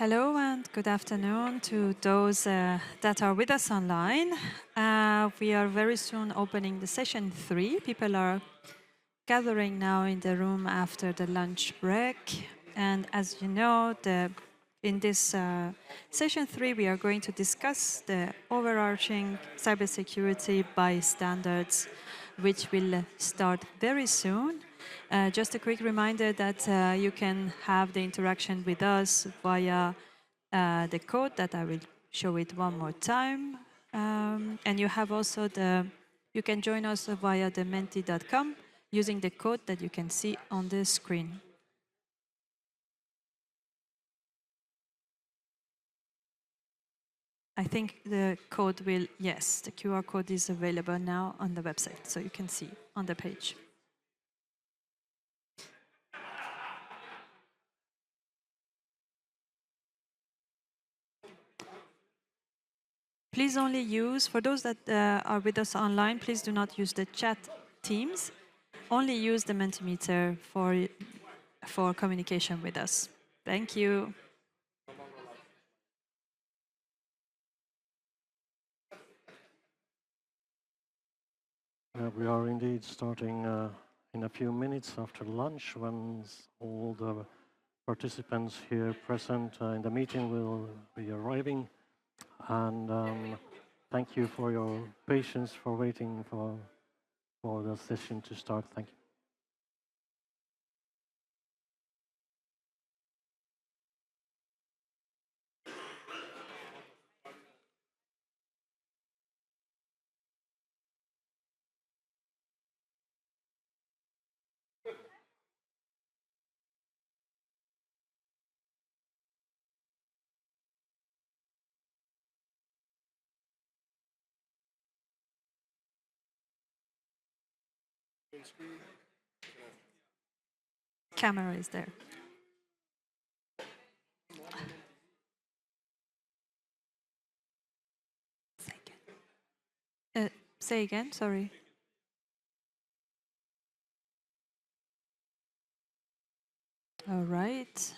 Hello and good afternoon to those that are with us online. We are very soon opening the session 3. People are gathering now in the room after the lunch break. And as you know, in this session 3, we are going to discuss the overarching cybersecurity by standards, which will start very soon. Just a quick reminder that you can have the interaction with us via the code that I will show it one more time. And you have also you can join us via the menti.com using the code that you can see on the screen. I think the code will, yes, the QR code is available now on the website, so you can see on the page. Please only use, for those that are with us online, please do not use the chat teams. Only use the Mentimeter for communication with us. Thank you. We are indeed starting in a few minutes after lunch, when all the participants here present in the meeting will be arriving. And thank you for your patience for waiting for the session to start. Thank you. Camera is there. Say again, sorry. All right.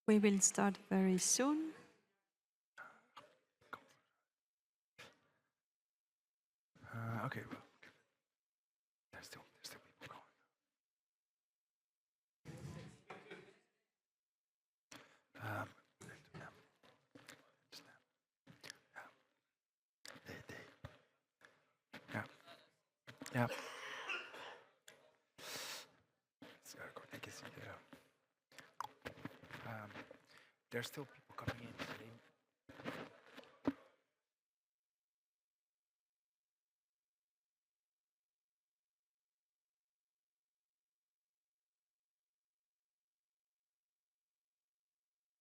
We will start very soon. Okay. There's still people going. Yeah. There's still people coming in.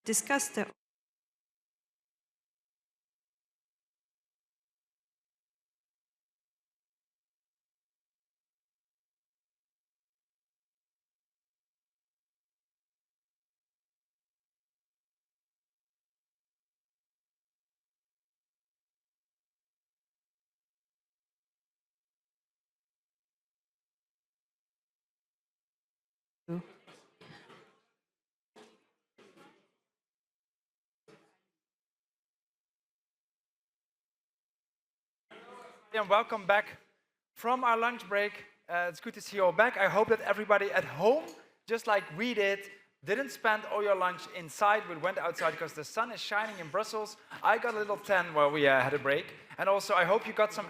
Discuss the And welcome back from our lunch break. It's good to see you all back. I hope that everybody at home, just like we didn't spend all your lunch inside, but went outside because the sun is shining in Brussels. I got a little tan while we had a break. And also, I hope you got some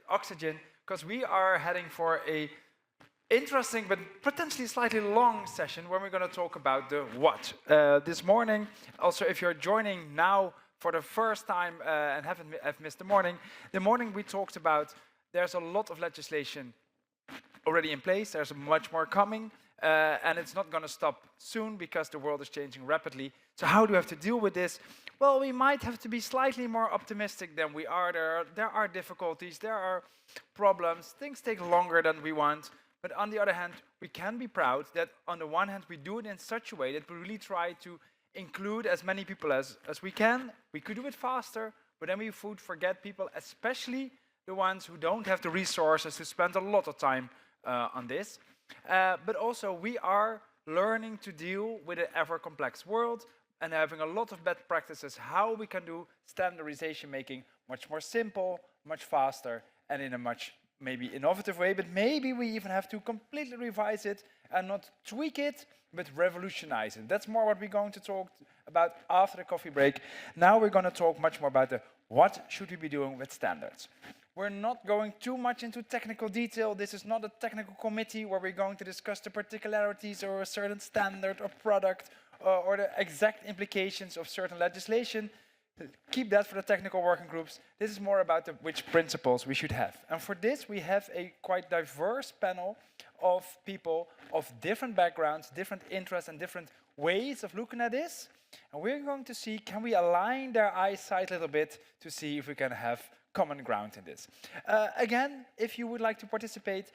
oxygen, because we are heading for a interesting but potentially slightly long session when we're going to talk about the what. This morning, also if you're joining now for the first time and have missed the morning we talked about there's a lot of legislation already in place. There's much more coming, and it's not going to stop soon because the world is changing rapidly. So how do we have to deal with this? Well, we might have to be slightly more optimistic than we are. There are difficulties, there are problems, things take longer than we want. But on the other hand, we can be proud that on the one hand, we do it in such a way that we really try to include as many people as we can. We could do it faster, but then we would forget people, especially the ones who don't have the resources to spend a lot of time on this. But also, we are learning to deal with an ever-complex world and having a lot of best practices how we can do standardization making much more simple, much faster, and in a much maybe innovative way, but maybe we even have to completely revise it and not tweak it, but revolutionize it. That's more what we're going to talk about after the coffee break. Now we're going to talk much more about what should we be doing with standards. We're not going too much into technical detail. This is not a technical committee where we're going to discuss the particularities or a certain standard or product or the exact implications of certain legislation. Keep that for the technical working groups. This is more about which principles we should have. And for this, we have a quite diverse panel of people of different backgrounds, different interests, and different ways of looking at this. And we're going to see, can we align their eyesight a little bit to see if we can have common ground in this. Again, if you would like to participate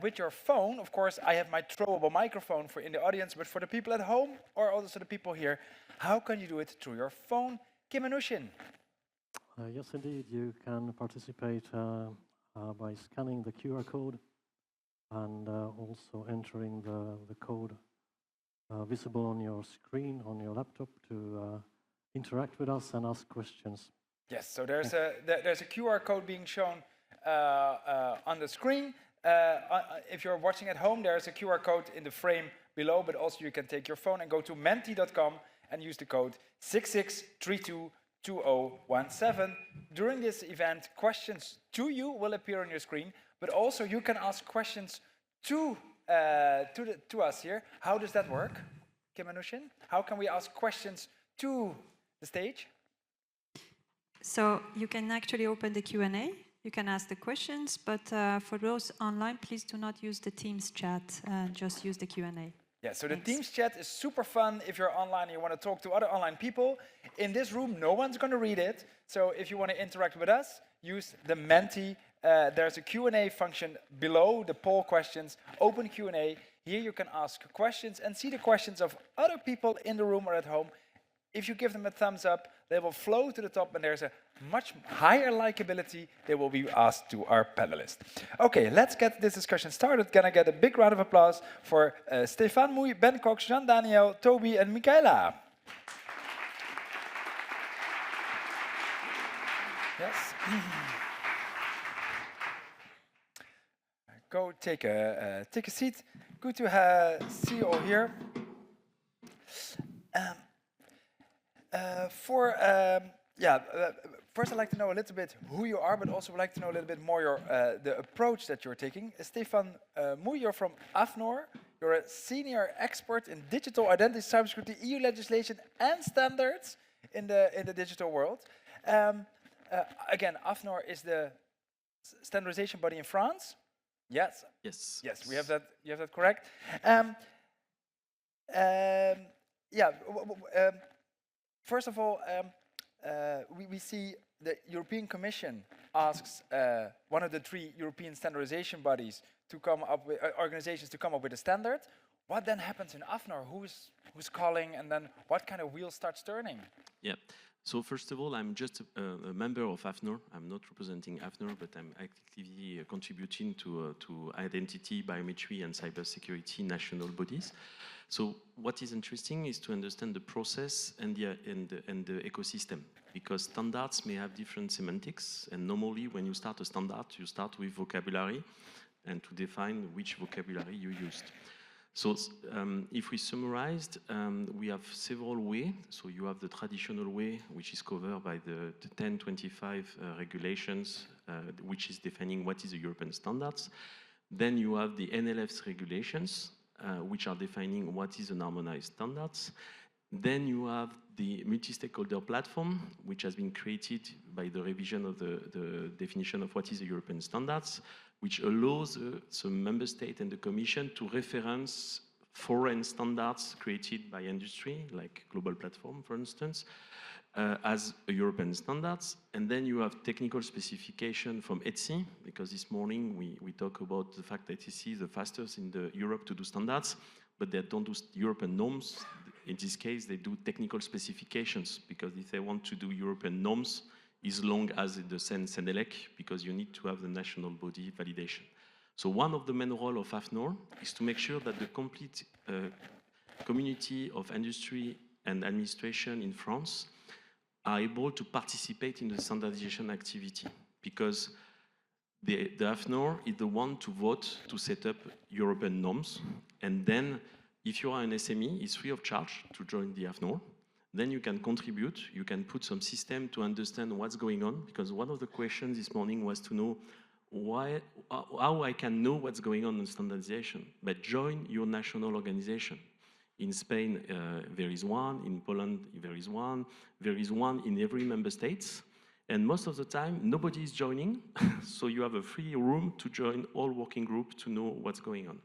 with your phone, of course, I have my throwable microphone for in the audience, but for the people at home or also the people here, how can you do it through your phone? Kim and Ushin. Yes, indeed. You can participate by scanning the QR code and also entering the code visible on your screen, on your laptop, to interact with us and ask questions. Yes, so there's a QR code being shown on the screen. If you're watching at home, there's a QR code in the frame below, but also you can take your phone and go to menti.com and use the code 66322017. During this event, questions to you will appear on your screen, but also you can ask questions to us here. How does that work, Kim and Ushin? How can we ask questions to the stage? So you can actually open the Q&A. You can ask the questions, but for those online, please do not use the Teams chat. Just use the Q&A. Yeah, so the Teams chat is super fun if you're online and you want to talk to other online people. In this room, no one's going to read it. So if you want to interact with us, use the Menti. There's a Q&A function below the poll questions. Open Q&A. Here you can ask questions and see the questions of other people in the room or at home. If you give them a thumbs up, they will flow to the top, and there's a much higher likability they will be asked to our panelists. Okay, let's get this discussion started. Can I get a big round of applause for Stefan Moei, Ben Cox, Jean-Daniel, Toby, and Michaela? Yes. Go take a seat. Good to see you all here. First I'd like to know a little bit who you are, but also would like to know a little bit more the approach that you're taking. Stefan Moei, you're from AFNOR. You're a senior expert in digital identity, cybersecurity, EU legislation, and standards in the digital world. Again, AFNOR is the standardization body in France. Yes. Yes. Yes, we have that. You have that correct. First of all, we see the European Commission asks one of the 3 European standardization bodies to come up with organizations to come up with a standard. What then happens in AFNOR? Who's calling, and then what kind of wheel starts turning? Yeah. So first of all, I'm just a member of AFNOR. I'm not representing AFNOR, but I'm actively contributing to identity, biometry, and cybersecurity national bodies. So what is interesting is to understand the process and the ecosystem, because standards may have different semantics, and normally when you start a standard, you start with vocabulary and to define which vocabulary you used. So if we summarized, we have several ways. So you have the traditional way, which is covered by the 1025 regulations, which is defining what is the European standards. Then you have the NLF's regulations, which are defining what is an harmonized standards. Then you have the multi-stakeholder platform, which has been created by the revision of the definition of what is the European standards, which allows some member state and the Commission to reference foreign standards created by industry, like global platform, for instance, as a European standards. And then you have technical specification from ETSI, because this morning we talk about the fact that ETSI is the fastest in Europe to do standards, but they don't do European norms. In this case, they do technical specifications, because if they want to do European norms, as long as the CENELEC, because you need to have the national body validation. So one of the main role of AFNOR is to make sure that the complete community of industry and administration in France are able to participate in the standardization activity, because the AFNOR is the one to vote to set up European norms. And then if you are an SME, it's free of charge to join the AFNOR. Then you can contribute, you can put some system to understand what's going on, because one of the questions this morning was to know how I can know what's going on in standardization. But join your national organization. In Spain, there is one. In Poland, there is one. There is one in every member state. And most of the time, nobody is joining. So you have a free room to join all working groups to know what's going on.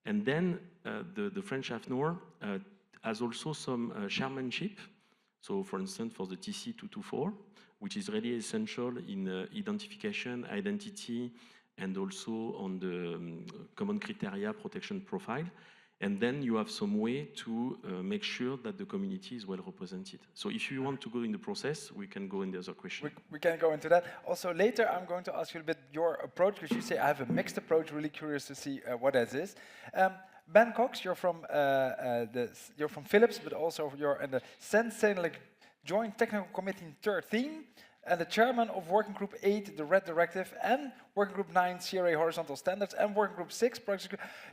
And then the French AFNOR has also some chairmanship. So for instance, for the TC 224, which is really essential in identification, identity, and also on the common criteria protection profile. And then you have some way to make sure that the community is well represented. So if you want to go in the process, we can go in the other question. We can go into that. Also later, I'm going to ask you a bit your approach, because you say I have a mixed approach. Really curious to see what that is. Ben Cox, you're from Philips, but also you're in the CENELEC Joint Technical Committee 13, and the chairman of Working Group 8, the Red Directive, and Working Group 9, CRA Horizontal Standards, and Working Group 6,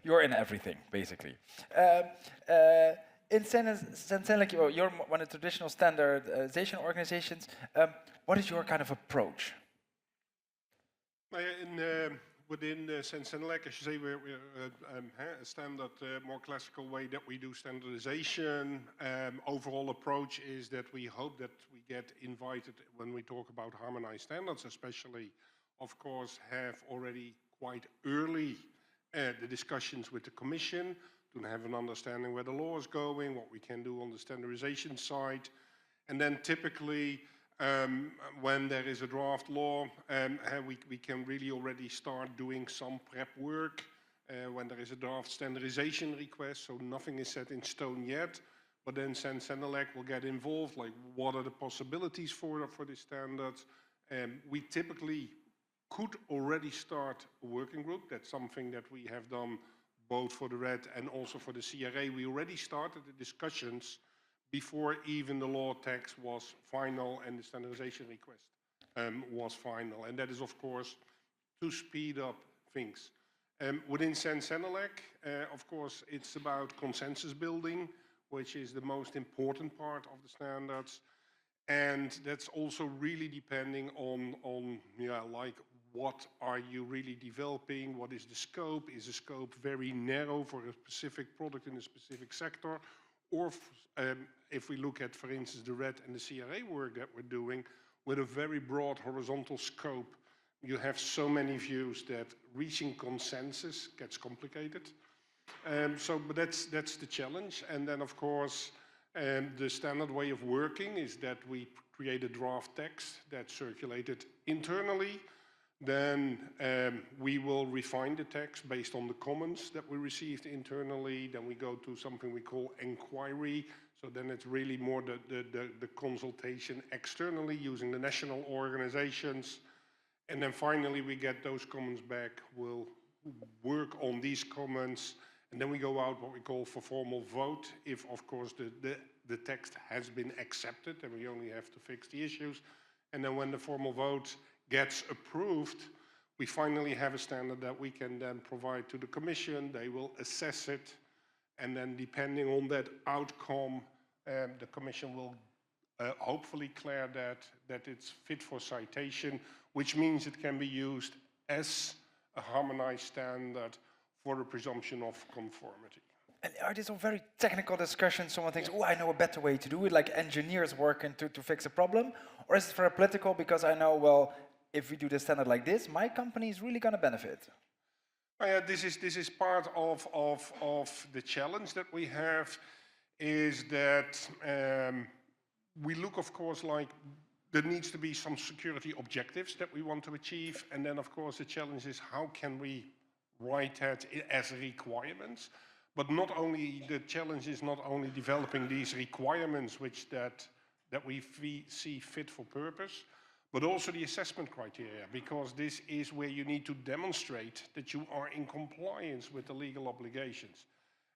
you're in everything, basically. In CENELEC, you're one of the traditional standardization organizations. What is your kind of approach? Within CENELEC, as you say, we're a standard, more classical way that we do standardization. Overall approach is that we hope that we get invited when we talk about harmonized standards, especially, of course, have already quite early the discussions with the Commission to have an understanding where the law is going, what we can do on the standardization side. And then typically, when there is a draft law, we can really already start doing some prep work when there is a draft standardization request, so nothing is set in stone yet. But then CENELEC will get involved, like what are the possibilities for the standards. We typically could already start a working group. That's something that we have done both for the RED and also for the CRA. We already started the discussions before even the law text was final and the standardization request was final. And that is, of course, to speed up things. Within CENELEC, of course, it's about consensus building, which is the most important part of the standards. And that's also really depending on like, what are you really developing? What is the scope? Is the scope very narrow for a specific product in a specific sector? Or if we look at, for instance, the RED and the CRA work that we're doing with a very broad horizontal scope, you have so many views that reaching consensus gets complicated. But that's the challenge. And then, of course, the standard way of working is that we create a draft text that's circulated internally. Then we will refine the text based on the comments that we received internally. Then we go to something we call inquiry. So then it's really more the consultation externally using the national organizations. And then finally we get those comments back. We'll work on these comments. And then we go out what we call for formal vote. If, of course, the text has been accepted, then we only have to fix the issues. And then when the formal vote gets approved, we finally have a standard that we can then provide to the Commission. They will assess it, and then depending on that outcome, the Commission will hopefully declare that it's fit for citation, which means it can be used as a harmonized standard for the presumption of conformity. And are these all very technical discussions? Someone thinks, oh, I know a better way to do it, like engineers working to fix a problem? Or is it very political because I know, well, if we do the standard like this, my company is really going to benefit? This is part of the challenge that we have, is that we look, of course, like there needs to be some security objectives that we want to achieve. And then, of course, the challenge is how can we write that as requirements? But not only, the challenge is not only developing these requirements that we see fit for purpose, but also the assessment criteria, because this is where you need to demonstrate that you are in compliance with the legal obligations.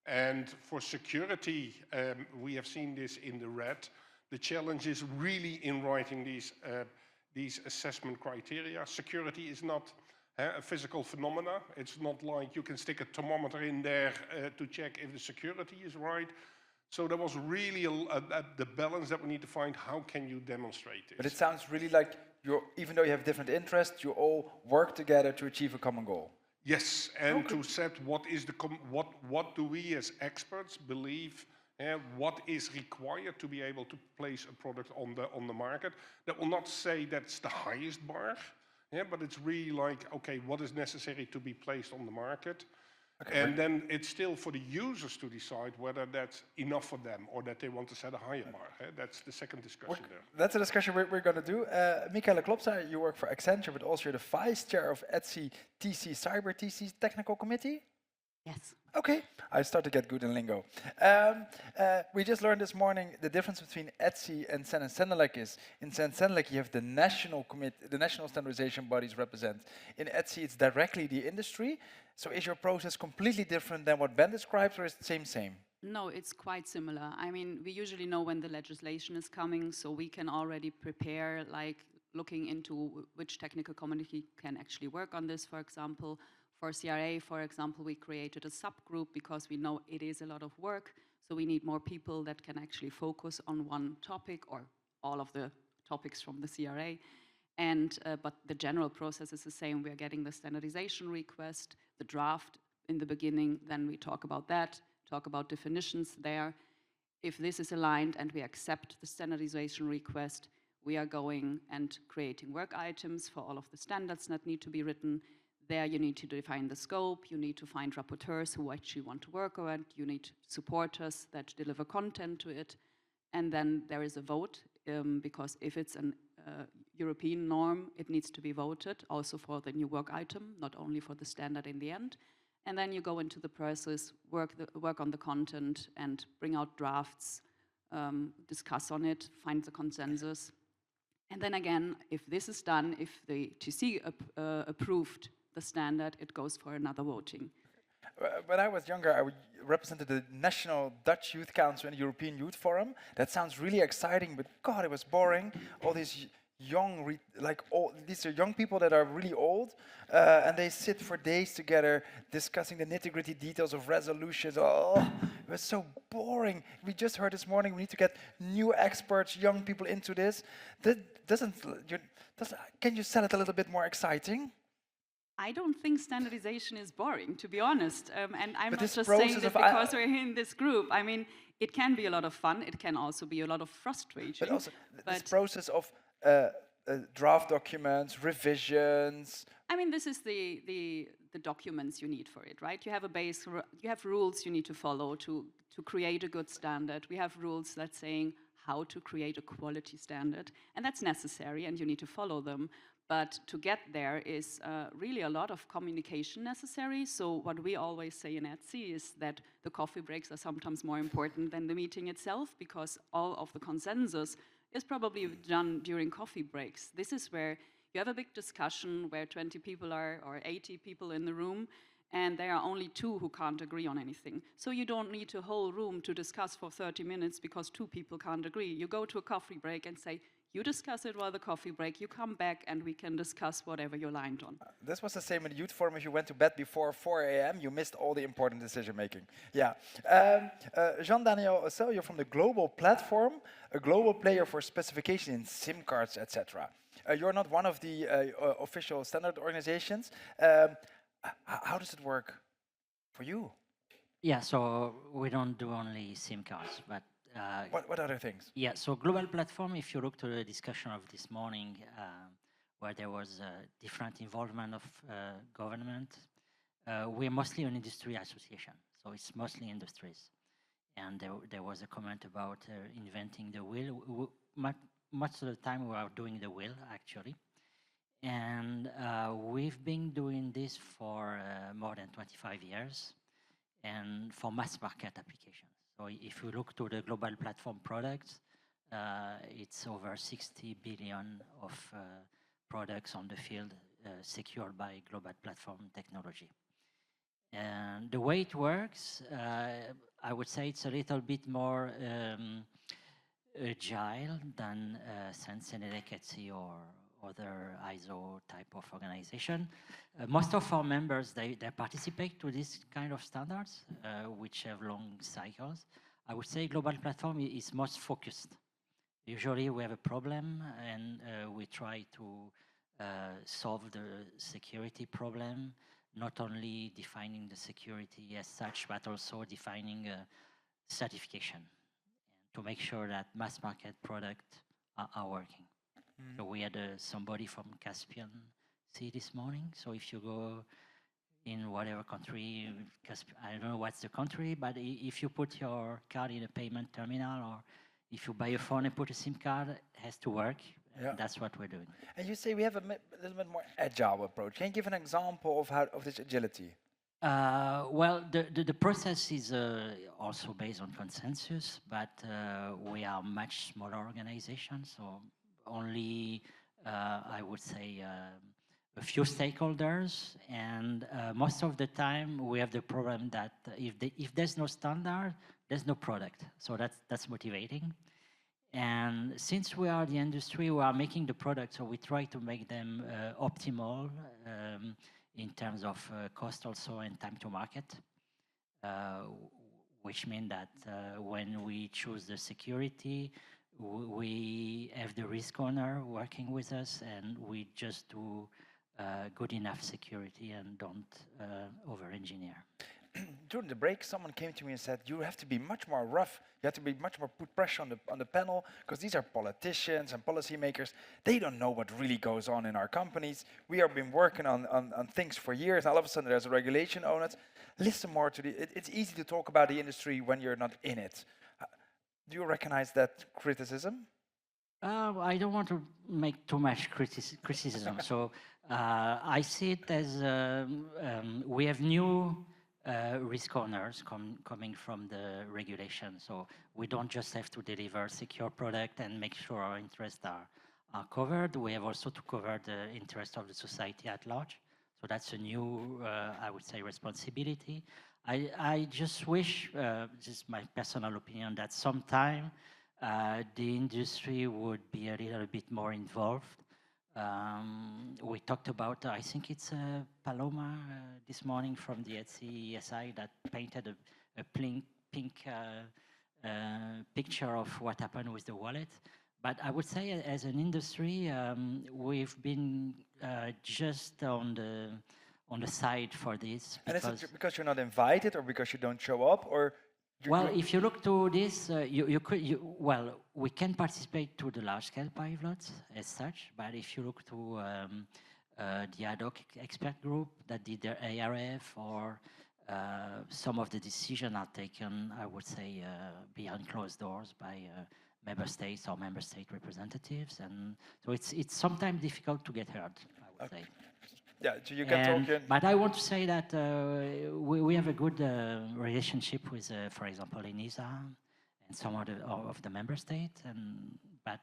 And for security, we have seen this in the red. The challenge is really in writing these assessment criteria. Security is not a physical phenomena. It's not like you can stick a thermometer in there to check if the security is right. So there was really the balance that we need to find. How can you demonstrate this? But it sounds really like even though you have different interests, you all work together to achieve a common goal. Yes, and to set what do we as experts believe, what is required to be able to place a product on the market. That will not say that's the highest bar, but it's really like, okay, what is necessary to be placed on the market? Okay, and then it's still for the users to decide whether that's enough for them or that they want to set a higher bar. That's the second discussion there. That's a discussion we're going to do. Michaela Klopsa, you work for Accenture, but also you're the vice chair of ETSI TC Cyber TC's technical committee? Yes. Okay, I start to get good in lingo. We just learned this morning the difference between ETSI and CENELEC is, in CENELEC you have the national standardization bodies represent. In ETSI it's directly the industry. So is your process completely different than what Ben describes, or is it same? No, it's quite similar. I mean, we usually know when the legislation is coming, so we can already prepare, like looking into which technical community can actually work on this, for example. For CRA, for example, we created a subgroup because we know it is a lot of work, so we need more people that can actually focus on one topic or all of the topics from the CRA. And but the general process is the same. We are getting the standardization request, the draft in the beginning, then we talk about that, talk about definitions there. If this is aligned and we accept the standardization request, we are going and creating work items for all of the standards that need to be written. There you need to define the scope, you need to find rapporteurs who actually want to work on it, you need supporters that deliver content to it, and then there is a vote, because if it's an European norm, it needs to be voted, also for the new work item, not only for the standard in the end. And then you go into the process, work on the content, and bring out drafts, discuss on it, find the consensus. And then again, if this is done, if the TC approved the standard, it goes for another voting. When I was younger, I represented the National Dutch Youth Council and the European Youth Forum. That sounds really exciting, but God, it was boring. All these these are young people that are really old, and they sit for days together discussing the nitty-gritty details of resolutions. Oh, it was so boring. We just heard this morning we need to get new experts, young people into this. Can you sell it a little bit more exciting? I don't think standardization is boring, to be honest. And I'm not just saying that because we're in this group. I mean, it can be a lot of fun. It can also be a lot of frustration. But also this process of draft documents, revisions. I mean, this is the documents you need for it, right? You have a base, you have rules you need to follow to create a good standard. We have rules that's saying how to create a quality standard, and that's necessary, and you need to follow them. But to get there is really a lot of communication necessary. So what we always say in ETSI is that the coffee breaks are sometimes more important than the meeting itself, because all of the consensus is probably done during coffee breaks. This is where you have a big discussion where 20 people are, or 80 people in the room, and there are only 2 who can't agree on anything. So you don't need a whole room to discuss for 30 minutes because 2 people can't agree. You go to a coffee break and say, you discuss it while the coffee break, you come back and we can discuss whatever you're aligned on. This was the same in the youth forum. If you went to bed before 4 a.m., you missed all the important decision making. Yeah. Jean-Daniel Ossel, you're from the Global Platform, a global player for specification in SIM cards, etc. You're not one of the official standard organizations. How does it work for you? Yeah, so we don't do only SIM cards, but What other things? yeah, so global platform, if you look to the discussion of this morning, where there was different involvement of government, we're mostly an industry association, so it's mostly industries. And there was a comment about inventing the wheel. Much of the time we are doing the wheel, actually. And we've been doing this for more than 25 years and for mass market applications. So if you look to the global platform products, it's over 60 billion of products on the field secured by global platform technology. And the way it works, I would say it's a little bit more agile than CENELEC, ETSI, or other ISO type of organization. Most of our members, they participate to this kind of standards, which have long cycles. I would say global platform is most focused. Usually we have a problem and we try to solve the security problem, not only defining the security as such, but also defining a certification to make sure that mass market products are working. So we had somebody from Caspian Sea this morning. So if you go in whatever country, I don't know what's the country, but if you put your card in a payment terminal, or if you buy a phone and put a SIM card, it has to work. Yeah. That's what we're doing. And you say we have a little bit more agile approach. Can you give an example of this agility? Well, the process is also based on consensus, but we are much smaller organization, so only, I would say, a few stakeholders, and most of the time we have the problem that if there's no standard, there's no product, so that's motivating. And since we are the industry, we are making the product, so we try to make them optimal in terms of cost also and time to market, which means that when we choose the security, we have the risk owner working with us, and we just do good enough security and don't over-engineer. During the break, someone came to me and said, you have to be much more rough. You have to be much more put pressure on the panel, because these are politicians and policymakers. They don't know what really goes on in our companies. We have been working on things for years, and all of a sudden there's a regulation on it. Listen more to it's easy to talk about the industry when you're not in it. Do you recognize that criticism? I don't want to make too much criticism. So I see it as we have new risk owners coming from the regulation. So we don't just have to deliver secure product and make sure our interests are covered. We have also to cover the interest of the society at large. So that's a new, I would say, responsibility. I just wish, just my personal opinion, that sometime the industry would be a little bit more involved. We talked about, I think it's Paloma this morning from the ETSI that painted a pink picture of what happened with the wallet. But I would say as an industry, we've been just on the side for this. And is it because you're not invited, or because you don't show up, or? Well, if you look to this, well, we can participate to the large-scale pilots as such, but if you look to the ad hoc expert group that did their ARF, or some of the decisions are taken, I would say, behind closed doors by member states or member state representatives, and so it's sometimes difficult to get heard, I would say. Yeah, so you can talk. But I want to say that we have a good relationship with, for example, ENISA and some of the member states, but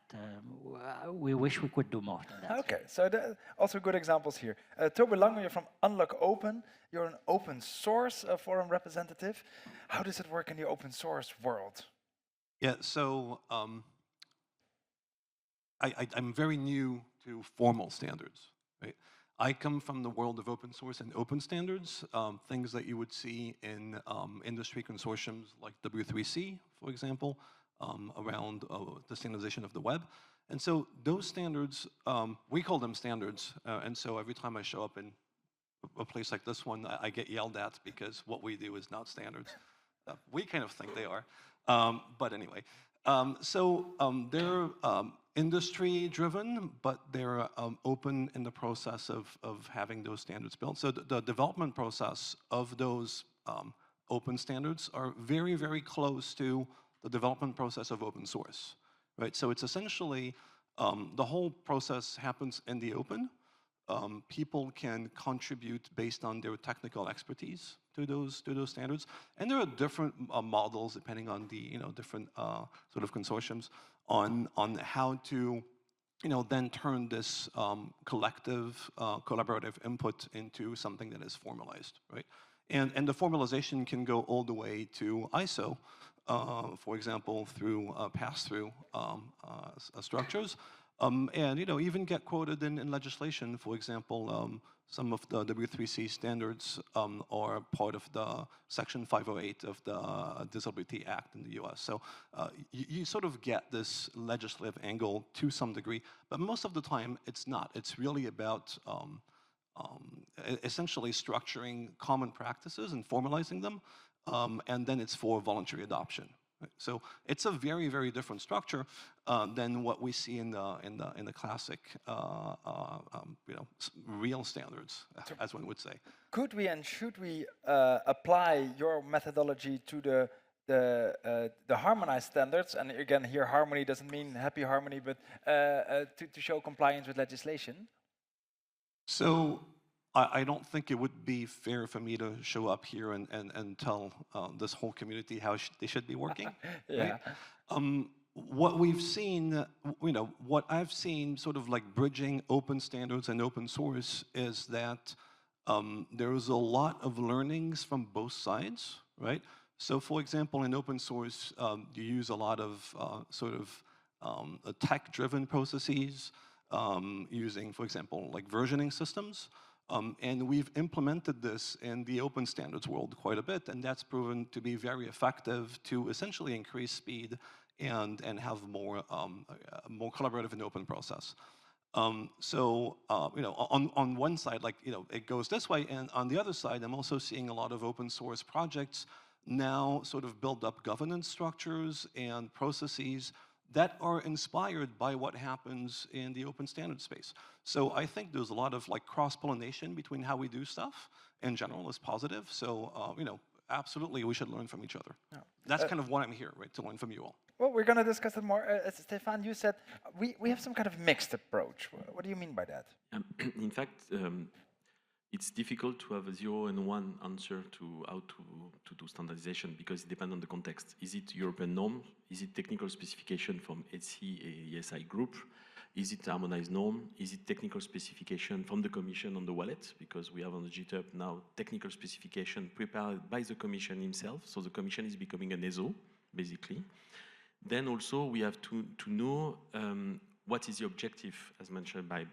we wish we could do more than that. Okay, so also good examples here. Toby Lange, you're from Unlock Open. You're an open source forum representative. How does it work in the open source world? Yeah, so I'm very new to formal standards, right? I come from the world of open source and open standards, things that you would see in industry consortiums like W3C, for example, around the standardization of the web. And so those standards, we call them standards, and so every time I show up in a place like this one, I get yelled at because what we do is not standards. We kind of think they are. But anyway, they're industry-driven, but they're open in the process of having those standards built. So the development process of those open standards are very, very close to the development process of open source, right? So it's essentially, the whole process happens in the open. People can contribute based on their technical expertise to those standards, and there are different models depending on the different sort of consortiums on how to then turn this collective collaborative input into something that is formalized, right? And the formalization can go all the way to ISO, for example, through pass-through structures. And even get quoted in legislation. For example, some of the W3C standards are part of the Section 508 of the Disability Act in the US. So you sort of get this legislative angle to some degree, but most of the time it's not. It's really about essentially structuring common practices and formalizing them, and then it's for voluntary adoption. So it's a very, very different structure than what we see in the classic, real standards, as one would say. Could we and should we apply your methodology to the harmonized standards? And again, here harmony doesn't mean happy harmony, but to show compliance with legislation. So I don't think it would be fair for me to show up here and tell this whole community how they should be working. Yeah. Right? What we've seen, what I've seen sort of like bridging open standards and open source is that there's a lot of learnings from both sides, right? So for example, in open source, you use a lot of tech-driven processes, using, for example, like versioning systems. And we've implemented this in the open standards world quite a bit, and that's proven to be very effective to essentially increase speed and have more collaborative and open process. On one side, it goes this way, and on the other side, I'm also seeing a lot of open source projects now sort of build up governance structures and processes that are inspired by what happens in the open standard space. So I think there's a lot of cross-pollination between how we do stuff in general is positive. So, absolutely we should learn from each other. Yeah. That's kind of what I'm here, right, to learn from you all. Well, we're going to discuss it more. Stefan, you said we have some kind of mixed approach. What do you mean by that? In fact, it's difficult to have a 0 and 1 answer to how to do standardization because it depends on the context. Is it European norm? Is it technical specification from ETSI, ESI group? Is it harmonized norm? Is it technical specification from the Commission on the wallet? Because we have on the GitHub now technical specification prepared by the Commission himself. So the Commission is becoming an ESO, basically. Then also we have to know what is the objective, as mentioned by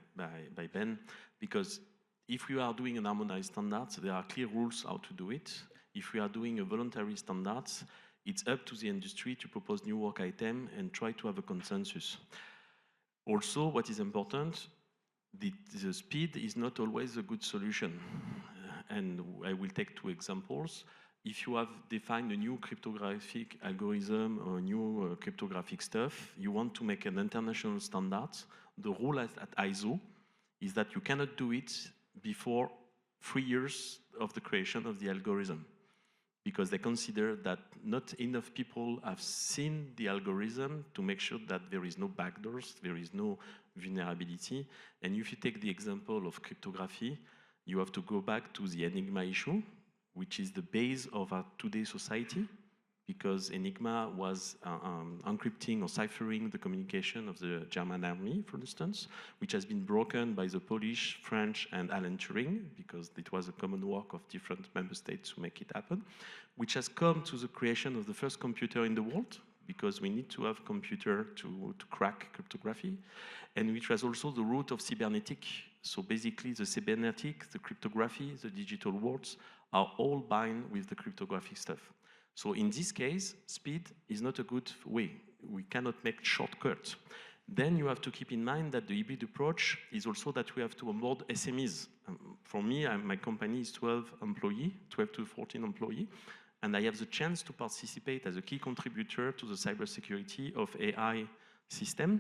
Ben, because if we are doing an harmonized standard, there are clear rules how to do it. If we are doing a voluntary standard, it's up to the industry to propose new work item and try to have a consensus. Also, what is important, the speed is not always a good solution. And I will take 2 examples. If you have defined a new cryptographic algorithm or new cryptographic stuff, you want to make an international standard, the rule at ISO is that you cannot do it before 3 years of the creation of the algorithm, because they consider that not enough people have seen the algorithm to make sure that there is no backdoors, there is no vulnerability. And if you take the example of cryptography, you have to go back to the Enigma issue, which is the base of our today's society, because Enigma was encrypting or ciphering the communication of the German army, for instance, which has been broken by the Polish, French, and Alan Turing, because it was a common work of different member states to make it happen, which has come to the creation of the first computer in the world, because we need to have computer to crack cryptography, and which was also the root of cybernetic. So basically the cybernetic, the cryptography, the digital worlds are all bound with the cryptographic stuff. So in this case, speed is not a good way. We cannot make shortcuts. Then you have to keep in mind that the hybrid approach is also that we have to onboard SMEs. For me, my company is 12 to 14 employees. and I have the chance to participate as a key contributor to the cybersecurity of AI system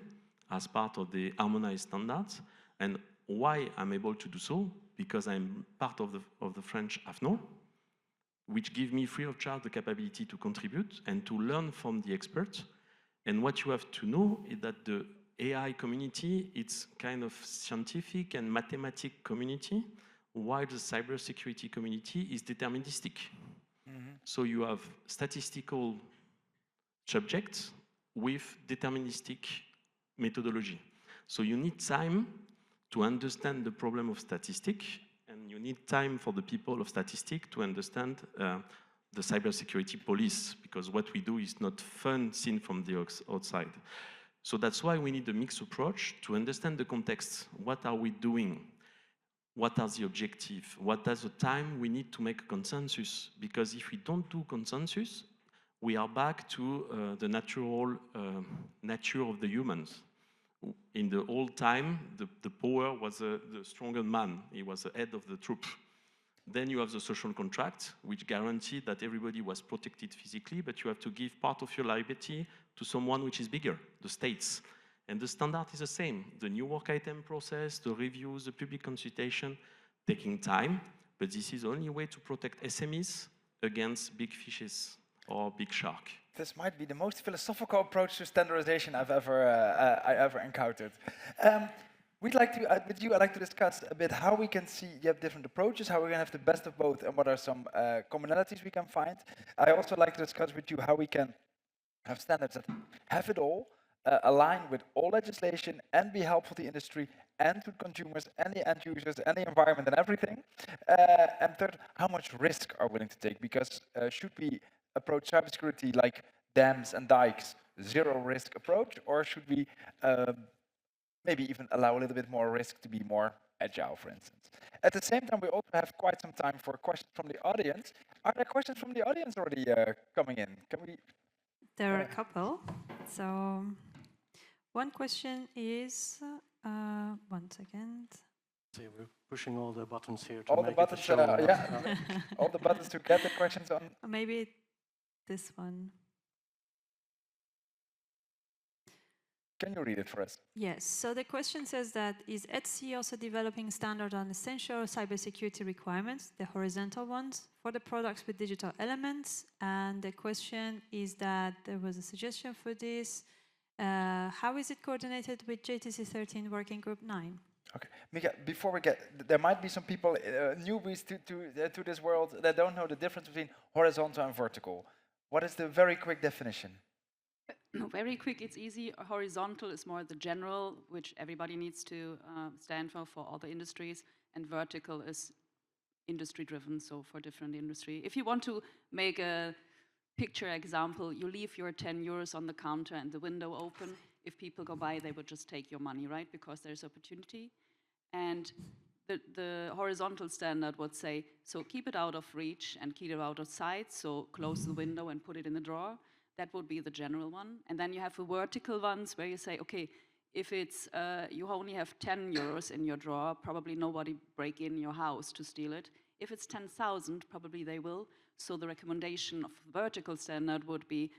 as part of the harmonized standards. And why I'm able to do so? Because I'm part of the French AFNOR, which give me free of charge the capability to contribute and to learn from the experts. And what you have to know is that the AI community, it's kind of scientific and mathematical community, while the cybersecurity community is deterministic. So you have statistical subjects with deterministic methodology. So you need time to understand the problem of statistics, and you need time for the people of statistics to understand the cybersecurity police, because what we do is not fun seen from the outside. So that's why we need a mixed approach to understand the context. What are we doing? What are the objectives? What is the time we need to make a consensus? Because if we don't do consensus, we are back to the natural nature of the humans. In the old time, the power was the stronger man. He was the head of the troop. Then you have the social contract, which guaranteed that everybody was protected physically, but you have to give part of your liability to someone which is bigger, the states. And the standard is the same. The new work item process, the reviews, the public consultation, taking time, but this is the only way to protect SMEs against big fishes or big shark. This might be the most philosophical approach to standardization I've ever encountered. I'd like to discuss a bit how we can see you have different approaches, how we can have the best of both, and what are some commonalities we can find. I also like to discuss with you how we can have standards that have it all, align with all legislation, and be helpful to the industry and to consumers and the end users and the environment and everything. And third, how much risk are we willing to take? Because should we approach cybersecurity like dams and dikes, zero risk approach, or should we maybe even allow a little bit more risk to be more agile, for instance? At the same time, we also have quite some time for questions from the audience. Are there questions from the audience already coming in? Can we? There are a couple. So one question is, 1 second. See, we're pushing all the buttons here to All the make buttons, it show. yeah, all the buttons to get the questions on. Maybe this one. Can you read it for us? Yes, so the question says that, is ETSI also developing standard on essential cybersecurity requirements, the horizontal ones, for the products with digital elements? And the question is that there was a suggestion for this. How is it coordinated with JTC 13 Working Group 9? Okay, Mika, before we get, there might be some people, newbies to this world that don't know the difference between horizontal and vertical. What is the very quick definition? Very quick, it's easy. Horizontal is more the general, which everybody needs to stand for all the industries, and vertical is industry-driven, so for different industry. If you want to make a picture example, you leave your 10 euros on the counter and the window open. If people go by, they would just take your money, right? Because there's opportunity. And the horizontal standard would say, so keep it out of reach and keep it out of sight, so close the window and put it in the drawer. That would be the general one. And then you have the vertical ones where you say, okay, if it's you only have 10 euros in your drawer, probably nobody break in your house to steal it. If it's 10,000, probably they will. So the recommendation of vertical standard would be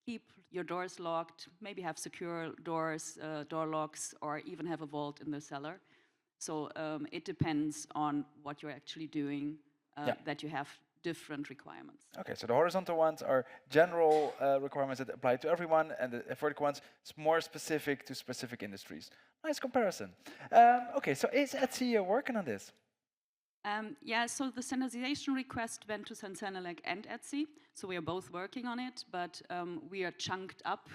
keep your doors locked, maybe have secure doors, door locks, or even have a vault in the cellar. So it depends on what you're actually doing, that you have different requirements. Okay, so the horizontal ones are general requirements that apply to everyone, and the vertical ones is more specific to specific industries. Nice comparison. Okay, so is ETSI working on this? Yeah, so the standardization request went to CENELEC and ETSI, so we are both working on it, but we are chunked up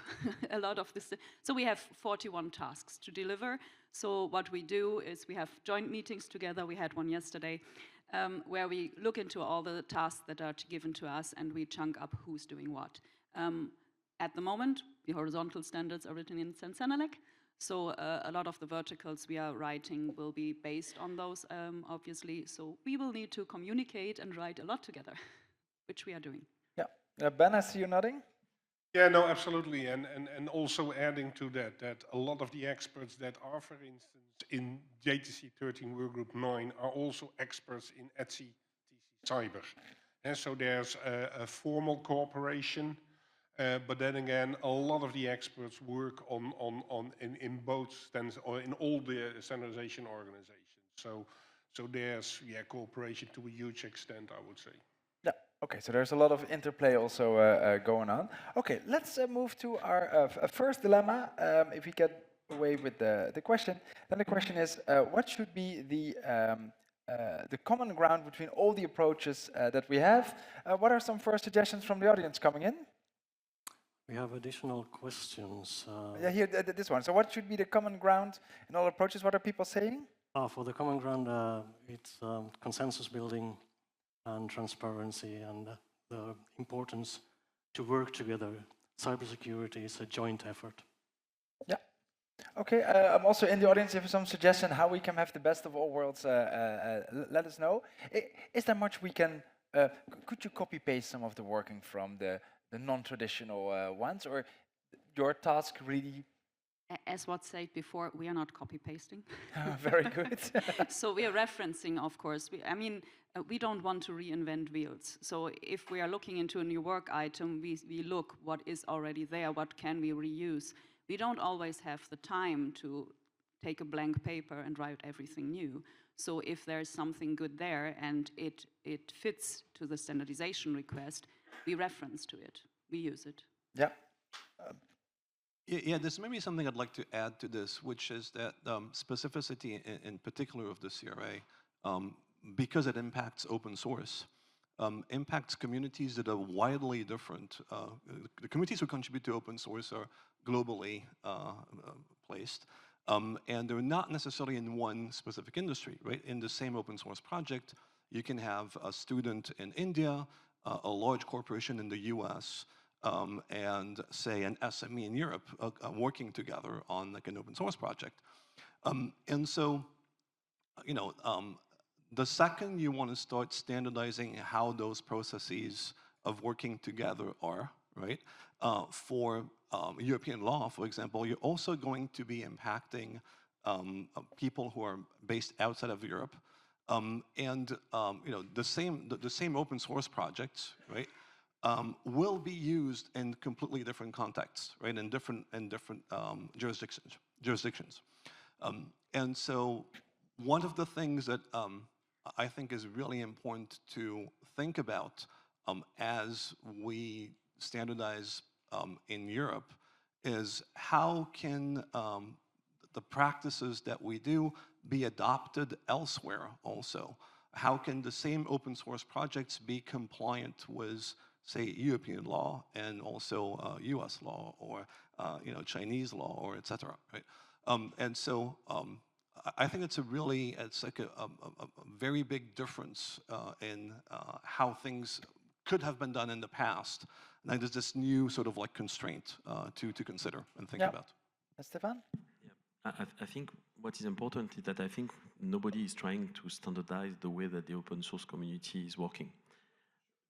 a lot of this. So we have 41 tasks to deliver. So what we do is we have joint meetings together. We had one yesterday, where we look into all the tasks that are given to us and we chunk up who's doing what. At the moment, the horizontal standards are written in CENELEC, so a lot of the verticals we are writing will be based on those, obviously. So we will need to communicate and write a lot together, which we are doing. Yeah. Ben, I see you nodding. Yeah, no, absolutely. And also adding to that, that a lot of the experts that are, for instance, in JTC 13 Workgroup 9 are also experts in ETSI, TC Cyber. And so there's a formal cooperation, but then again, a lot of the experts work in both stands or in all the standardization organizations. So there's cooperation to a huge extent, I would say. Yeah. Okay. So there's a lot of interplay also going on. Okay. Let's move to our first dilemma. If we get away with the question, then the question is, what should be the common ground between all the approaches that we have? What are some first suggestions from the audience coming in? We have additional questions. Yeah, here, this one. So what should be the common ground in all approaches? What are people saying? For the common ground, it's consensus building and transparency and the importance to work together. Cybersecurity is a joint effort. Yeah. Okay, I'm also in the audience. If you have some suggestion how we can have the best of all worlds, let us know. Is there much we can, could you copy paste some of the working from the non-traditional ones, or your task really? As what said before, we are not copy-pasting. Very good. So we are referencing, of course. We don't want to reinvent wheels. So if we are looking into a new work item, we look what is already there, what can we reuse. We don't always have the time to take a blank paper and write everything new. So if there's something good there and it fits to the standardization request, we reference to it, we use it. Yeah. Yeah, there's maybe something I'd like to add to this, which is that specificity in particular of the CRA, because it impacts open source, impacts communities that are widely different. The communities who contribute to open source are globally placed, and they're not necessarily in one specific industry, right? In the same open source project, you can have a student in India, a large corporation in the US, and say an SME in Europe working together on like an open source project. And so, you know, the second you want to start standardizing how those processes of working together are, right? For European law, for example, you're also going to be impacting people who are based outside of Europe. You know, the same open source projects, right? Will be used in completely different contexts, right? In different jurisdictions. And so one of the things that I think is really important to think about as we standardize in Europe is how can the practices that we do be adopted elsewhere also? How can the same open source projects be compliant with, say, European law and also US law or you know, Chinese law or et cetera, right? And so I think it's like a very big difference in how things could have been done in the past. And there's this new sort of like constraint to consider and think about. Stefan? I think what is important is that I think nobody is trying to standardize the way that the open source community is working.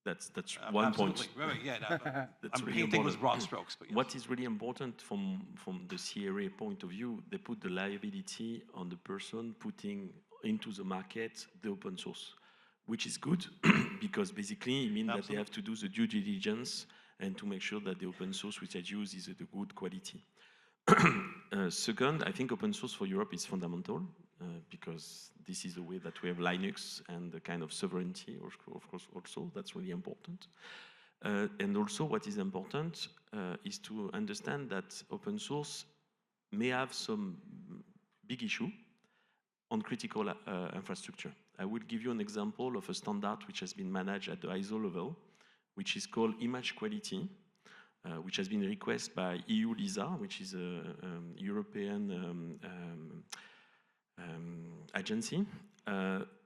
That's one Absolutely. point. Right, yeah, no, That's I'm really painting important. with broad strokes. But yes. What is really important from the CRA point of view, they put the liability on the person putting into the market the open source, which is good because basically it means that they have to do the due diligence and to make sure that the open source which they use is the good quality. Second, I think open source for Europe is fundamental because this is the way that we have Linux and the kind of sovereignty, of course, also. That's really important. And also what is important is to understand that open source may have some big issue on critical infrastructure. I will give you an example of a standard which has been managed at the ISO level, which is called image quality. Which has been requested by EULISA, which is a European agency,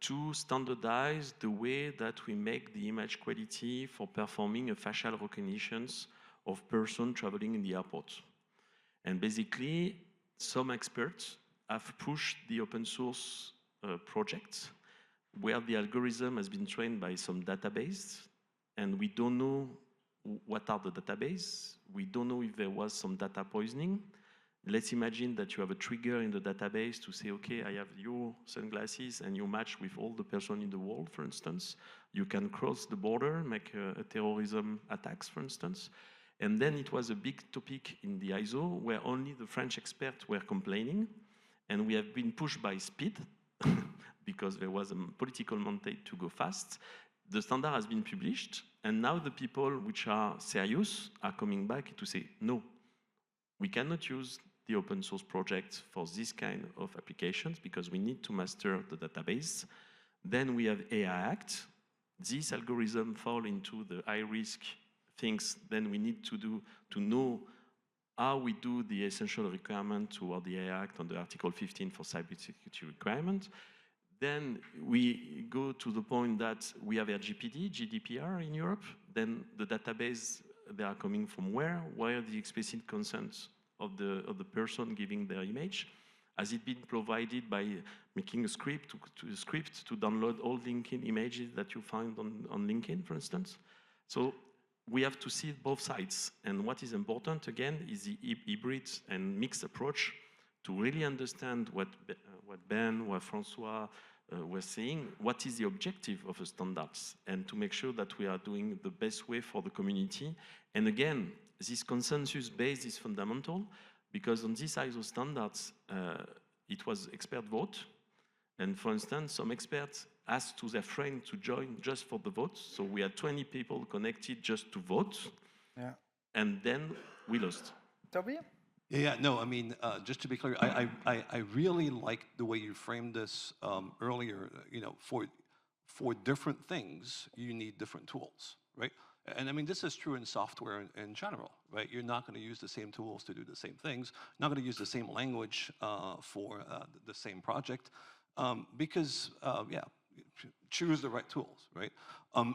to standardize the way that we make the image quality for performing a facial recognition of person traveling in the airport. And basically, some experts have pushed the open source project where the algorithm has been trained by some database, and we don't know what are the database. We don't know if there was some data poisoning. let's imagine that you have a trigger in the database to say, okay, I have your sunglasses and you match with all the person in the world, for instance. You can cross the border, make a terrorism attacks, for instance. And then it was a big topic in the ISO where only the French experts were complaining. And we have been pushed by speed because there was a political mandate to go fast. The standard has been published. And now the people which are serious are coming back to say, no, we cannot use the open source project for this kind of applications because we need to master the database. Then we have AI Act. This algorithm fall into the high risk things. Then we need to know how we do the essential requirement toward the AI Act on the Article 15 for cybersecurity requirement. Then we go to the point that we have RGPD, GDPR in Europe. Then the database, they are coming from where? Where the explicit consent of the person giving their image? Has it been provided by making a script to download all LinkedIn images that you find on LinkedIn, for instance? So we have to see both sides. And what is important, again, is the hybrid and mixed approach to really understand what Ben, what Francois were saying, what is the objective of the standards, and to make sure that we are doing the best way for the community. And again, this consensus base is fundamental, because on these ISO standards, it was expert vote. And for instance, some experts asked to their friend to join just for the vote. So we had 20 people connected just to vote. Yeah. And then we lost. Toby? Yeah, no, I mean, just to be clear, I really like the way you framed this earlier. You know, for different things, you need different tools, right? And I mean, this is true in software in general, right? You're not going to use the same tools to do the same things, not going to use the same language for the same project, because, yeah, choose the right tools, right?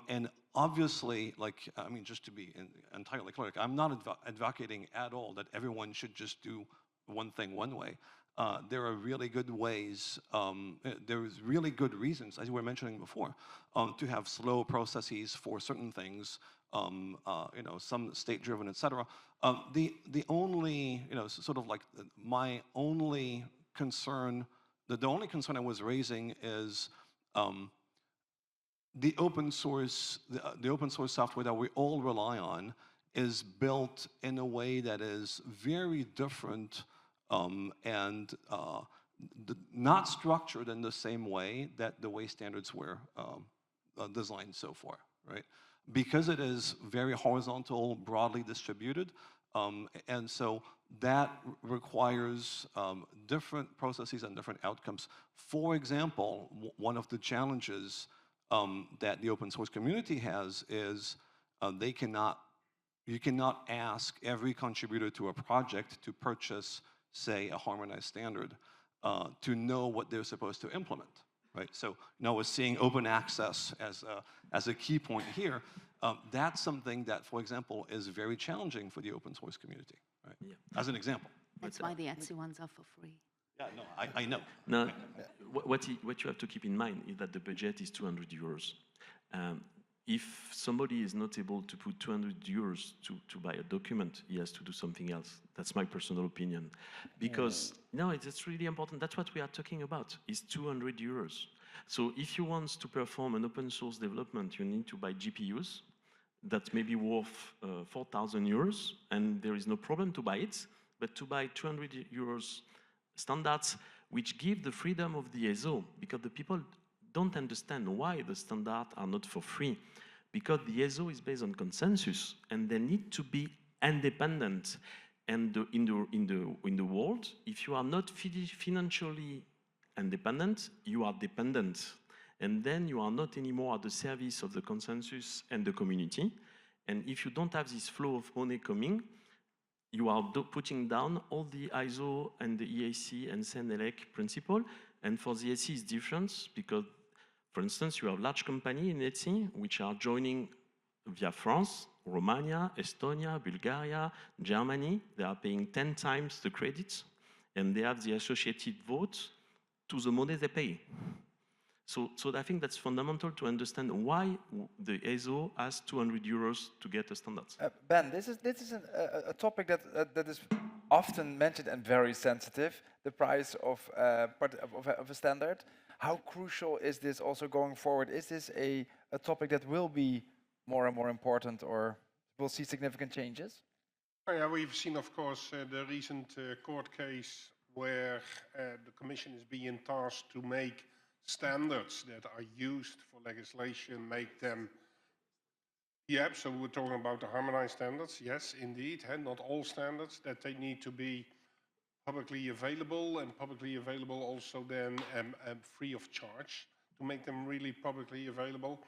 And obviously, like, I mean, just to be entirely clear, like, I'm not advocating at all that everyone should just do one thing one way. There are really good ways, there's really good reasons, as you were mentioning before, to have slow processes for certain things, you know, some state-driven, et cetera. The only, you know, sort of like my only concern, the only concern I was raising is the open source software that we all rely on is built in a way that is very different and not structured in the same way that the way standards were designed so far, right? Because it is very horizontal, broadly distributed, and so that requires different processes and different outcomes. For example, one of the challenges that the open source community has is you cannot ask every contributor to a project to purchase, say, a harmonized standard to know what they're supposed to implement, right? So, you know, we're seeing open access as a key point here. That's something that, for example, is very challenging for the open source community, right? Yeah. As an example. That's why the ETSI ones are for free. Yeah, no, I know. Now, what you have to keep in mind is that the budget is 200 euros. If somebody is not able to put 200 euros to buy a document, he has to do something else. That's my personal opinion. Because, no, it's really important. That's what we are talking about, is 200 euros. So if you want to perform an open source development, you need to buy GPUs that may be worth 4,000 euros, and there is no problem to buy it. But to buy 200 euros standards, which give the freedom of the ISO, because the people don't understand why the standards are not for free. Because the ISO is based on consensus, and they need to be independent. And in the world, if you are not financially independent, you are dependent. And then you are not anymore at the service of the consensus and the community. And if you don't have this flow of money coming, you are putting down all the ISO and the EAC and CENELEC principle. And for the ETSI, it's different because, for instance, you have large companies in ETSI which are joining via France, Romania, Estonia, Bulgaria, Germany. They are paying 10 times the credits, and they have the associated vote to the money they pay. So I think that's fundamental to understand why the ISO has 200 euros to get a standard. Ben, this is a topic that is often mentioned and very sensitive, the price of a standard. How crucial is this also going forward? Is this a topic that will be more and more important, or will see significant changes? Oh, yeah, we've seen, of course, the recent court case where the Commission is being tasked to make standards that are used for legislation, make them. Yeah, so we're talking about the harmonized standards, yes, indeed, and not all standards, that they need to be publicly available, and publicly available also then free of charge, to make them really publicly available.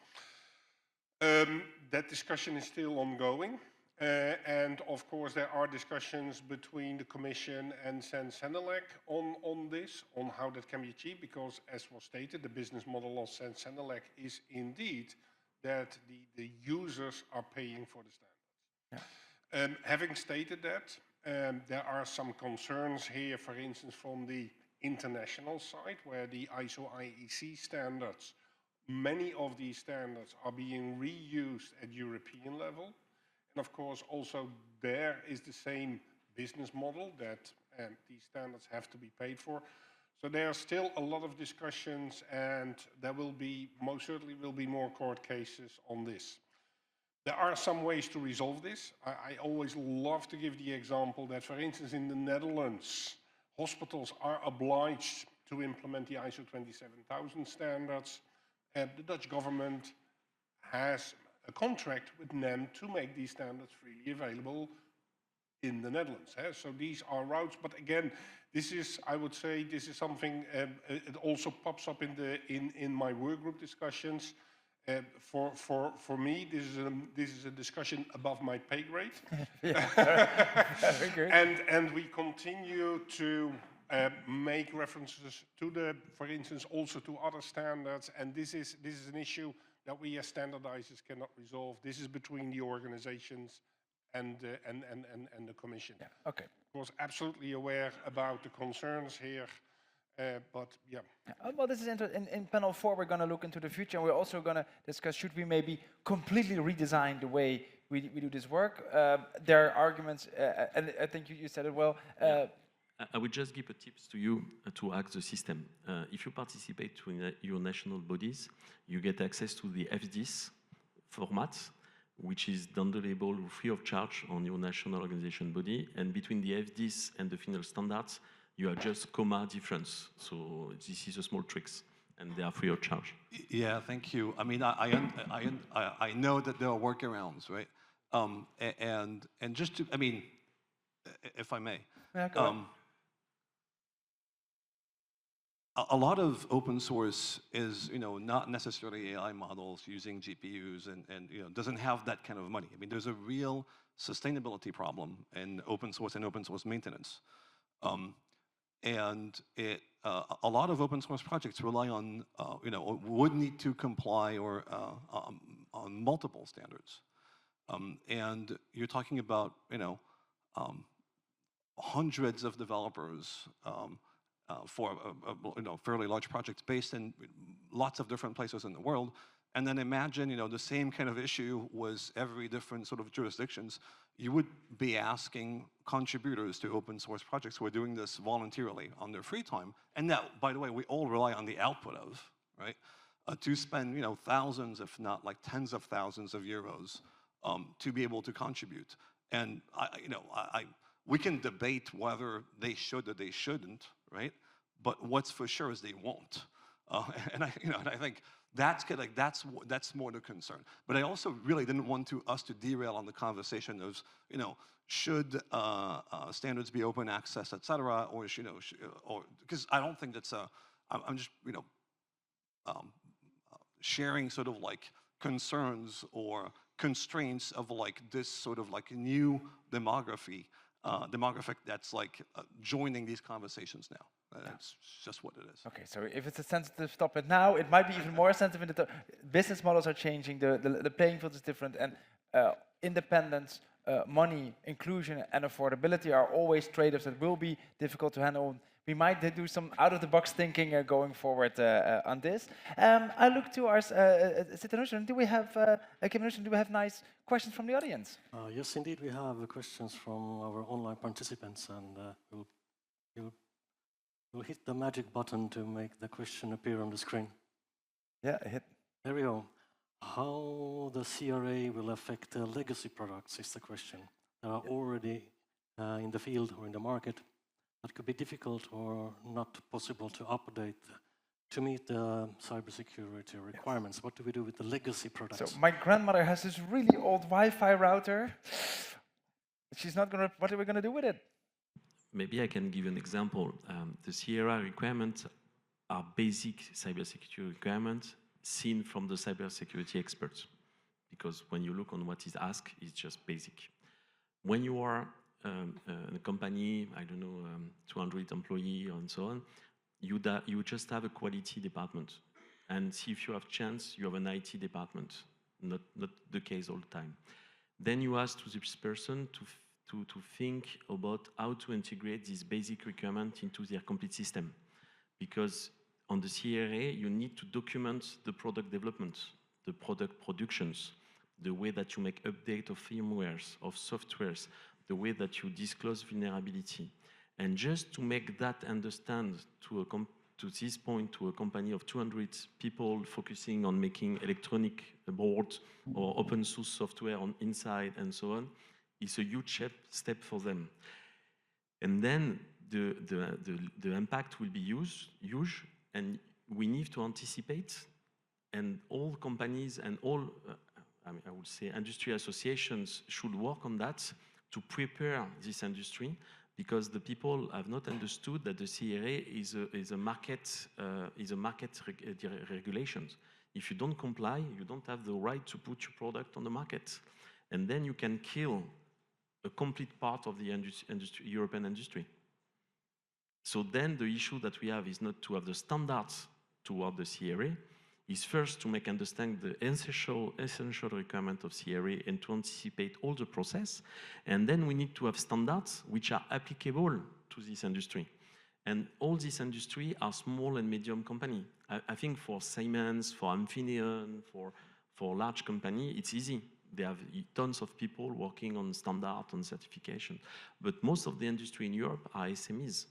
That discussion is still ongoing, and of course there are discussions between the Commission and CENELEC on this, on how that can be achieved, because as was stated, the business model of CENELEC is indeed that the users are paying for the standards. Yeah. Having stated that, there are some concerns here, for instance, from the international side, where the ISO IEC standards, many of these standards are being reused at European level. And of course, also there is the same business model that these standards have to be paid for. So there are still a lot of discussions, and there will be, most certainly will be more court cases on this. There are some ways to resolve this. I always love to give the example that, for instance, in the Netherlands, hospitals are obliged to implement the ISO 27000 standards. The Dutch government has a contract with NEM to make these standards freely available in the Netherlands. So these are routes, but again, this is, I would say, this is something, it also pops up in my work group discussions. For me, this is a discussion above my pay grade. Very good. And we continue to make references to the, for instance, also to other standards, and this is an issue that we as standardizers cannot resolve. This is between the organizations and the Commission. Yeah. Okay. Of course, absolutely aware about the concerns here, but yeah. Well, this is interesting. In panel 4, we're going to look into the future, and we're also going to discuss, should we maybe completely redesign the way we do this work? There are arguments, and I think you said it well. I would just give a tips to you to hack the system. If you participate to your national bodies, you get access to the FDIS format, which is downloadable free of charge on your national organization body. And between the FDIS and the final standards, you are just comma difference. So this is a small tricks, and they are free of charge. Yeah, thank you. I mean, I know that there are workarounds, right? And just to, I mean, if I may. Yeah, go ahead. A lot of open source is, not necessarily AI models using GPUs and doesn't have that kind of money. I mean, there's a real sustainability problem in open source and open source maintenance. And a lot of open source projects rely on, would need to comply or on multiple standards. And you're talking about, hundreds of developers for a fairly large project based in lots of different places in the world. And then imagine, the same kind of issue was every different sort of jurisdictions. You would be asking contributors to open source projects who are doing this voluntarily on their free time. And that, by the way, we all rely on the output of, right? To spend, thousands, if not like tens of thousands of euros to be able to contribute. And we can debate whether they should or they shouldn't, right? But what's for sure is they won't. And I think that's more the concern. But I also really didn't want us to derail on the conversation of, should standards be open access, et cetera, or because I don't think that's I'm just sharing sort of like concerns or constraints of like this sort of like new demographic that's like joining these conversations now. That's just what it is. Okay, so if it's a sensitive topic now, it might be even more sensitive in the business models are changing, the playing field is different, and independence, money, inclusion, and affordability are always trade-offs that will be difficult to handle we might do some out-of-the-box thinking going forward on this. I look to our Citanushan. Do we have do we have nice questions from the audience? Yes, indeed, we have questions from our online participants, and we'll hit the magic button to make the question appear on the screen. Yeah, hit. There we go. How the CRA will affect the legacy products is the question. That are already in the field or in the market that could be difficult or not possible to update to meet the cybersecurity requirements. What do we do with the legacy products? So my grandmother has this really old Wi-Fi router. She's not gonna. What are we gonna do with it? Maybe I can give you an example. The Sierra requirements are basic cybersecurity requirements seen from the cybersecurity experts, because when you look on what is asked, it's just basic. When you are a company, I don't know, 200 employees and so on, you just have a quality department. And if you have chance, you have an IT department, not the case all the time. Then you ask to this person to think about how to integrate this basic requirement into their complete system. Because on the CRA, you need to document the product development, the product productions, the way that you make update of firmwares, of softwares, the way that you disclose vulnerability. And just to make that understand to this point to a company of 200 people focusing on making electronic boards or open source software on inside and so on, is a huge step for them. And then the impact will be huge, and we need to anticipate, and all companies and all, I would say, industry associations should work on that to prepare this industry, because the people have not understood that the CRA is a market regulations. If you don't comply, you don't have the right to put your product on the market, and then you can kill a complete part of the European industry. So then the issue that we have is not to have the standards toward the CRA, is first to make understand the essential requirement of CRA and to anticipate all the process. And then we need to have standards which are applicable to this industry. And all this industry are small and medium company. I think for Siemens, for Infineon, for large company, it's easy. They have tons of people working on standard, on certification. But most of the industry in Europe are SMEs.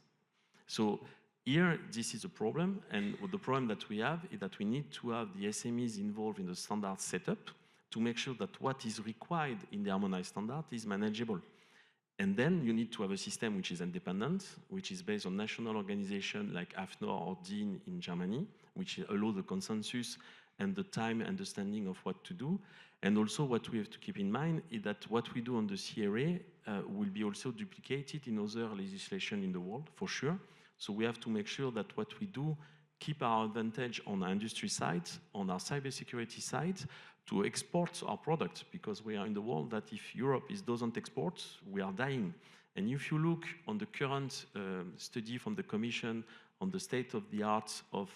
So here, this is a problem, and the problem that we have is that we need to have the SMEs involved in the standard setup to make sure that what is required in the harmonized standard is manageable. And then you need to have a system which is independent, which is based on national organization like AFNOR or DIN in Germany, which allow the consensus and the time understanding of what to do. And also what we have to keep in mind is that what we do on the CRA will be also duplicated in other legislation in the world, for sure. So we have to make sure that what we do keep our advantage on our industry side, on our cybersecurity side, to export our product, because we are in the world that if Europe doesn't export, we are dying. And if you look on the current study from the Commission on the state of the art of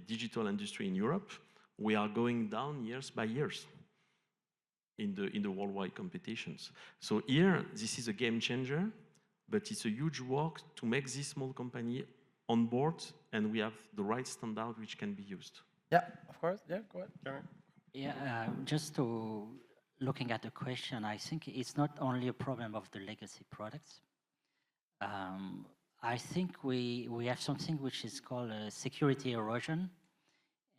digital industry in Europe, we are going down years by years in the worldwide competitions. So here, this is a game changer, but it's a huge work to make this small company on board, and we have the right standard which can be used. Yeah, of course. Yeah, go ahead. Yeah, just to looking at the question, I think it's not only a problem of the legacy products. I think we have something which is called security erosion,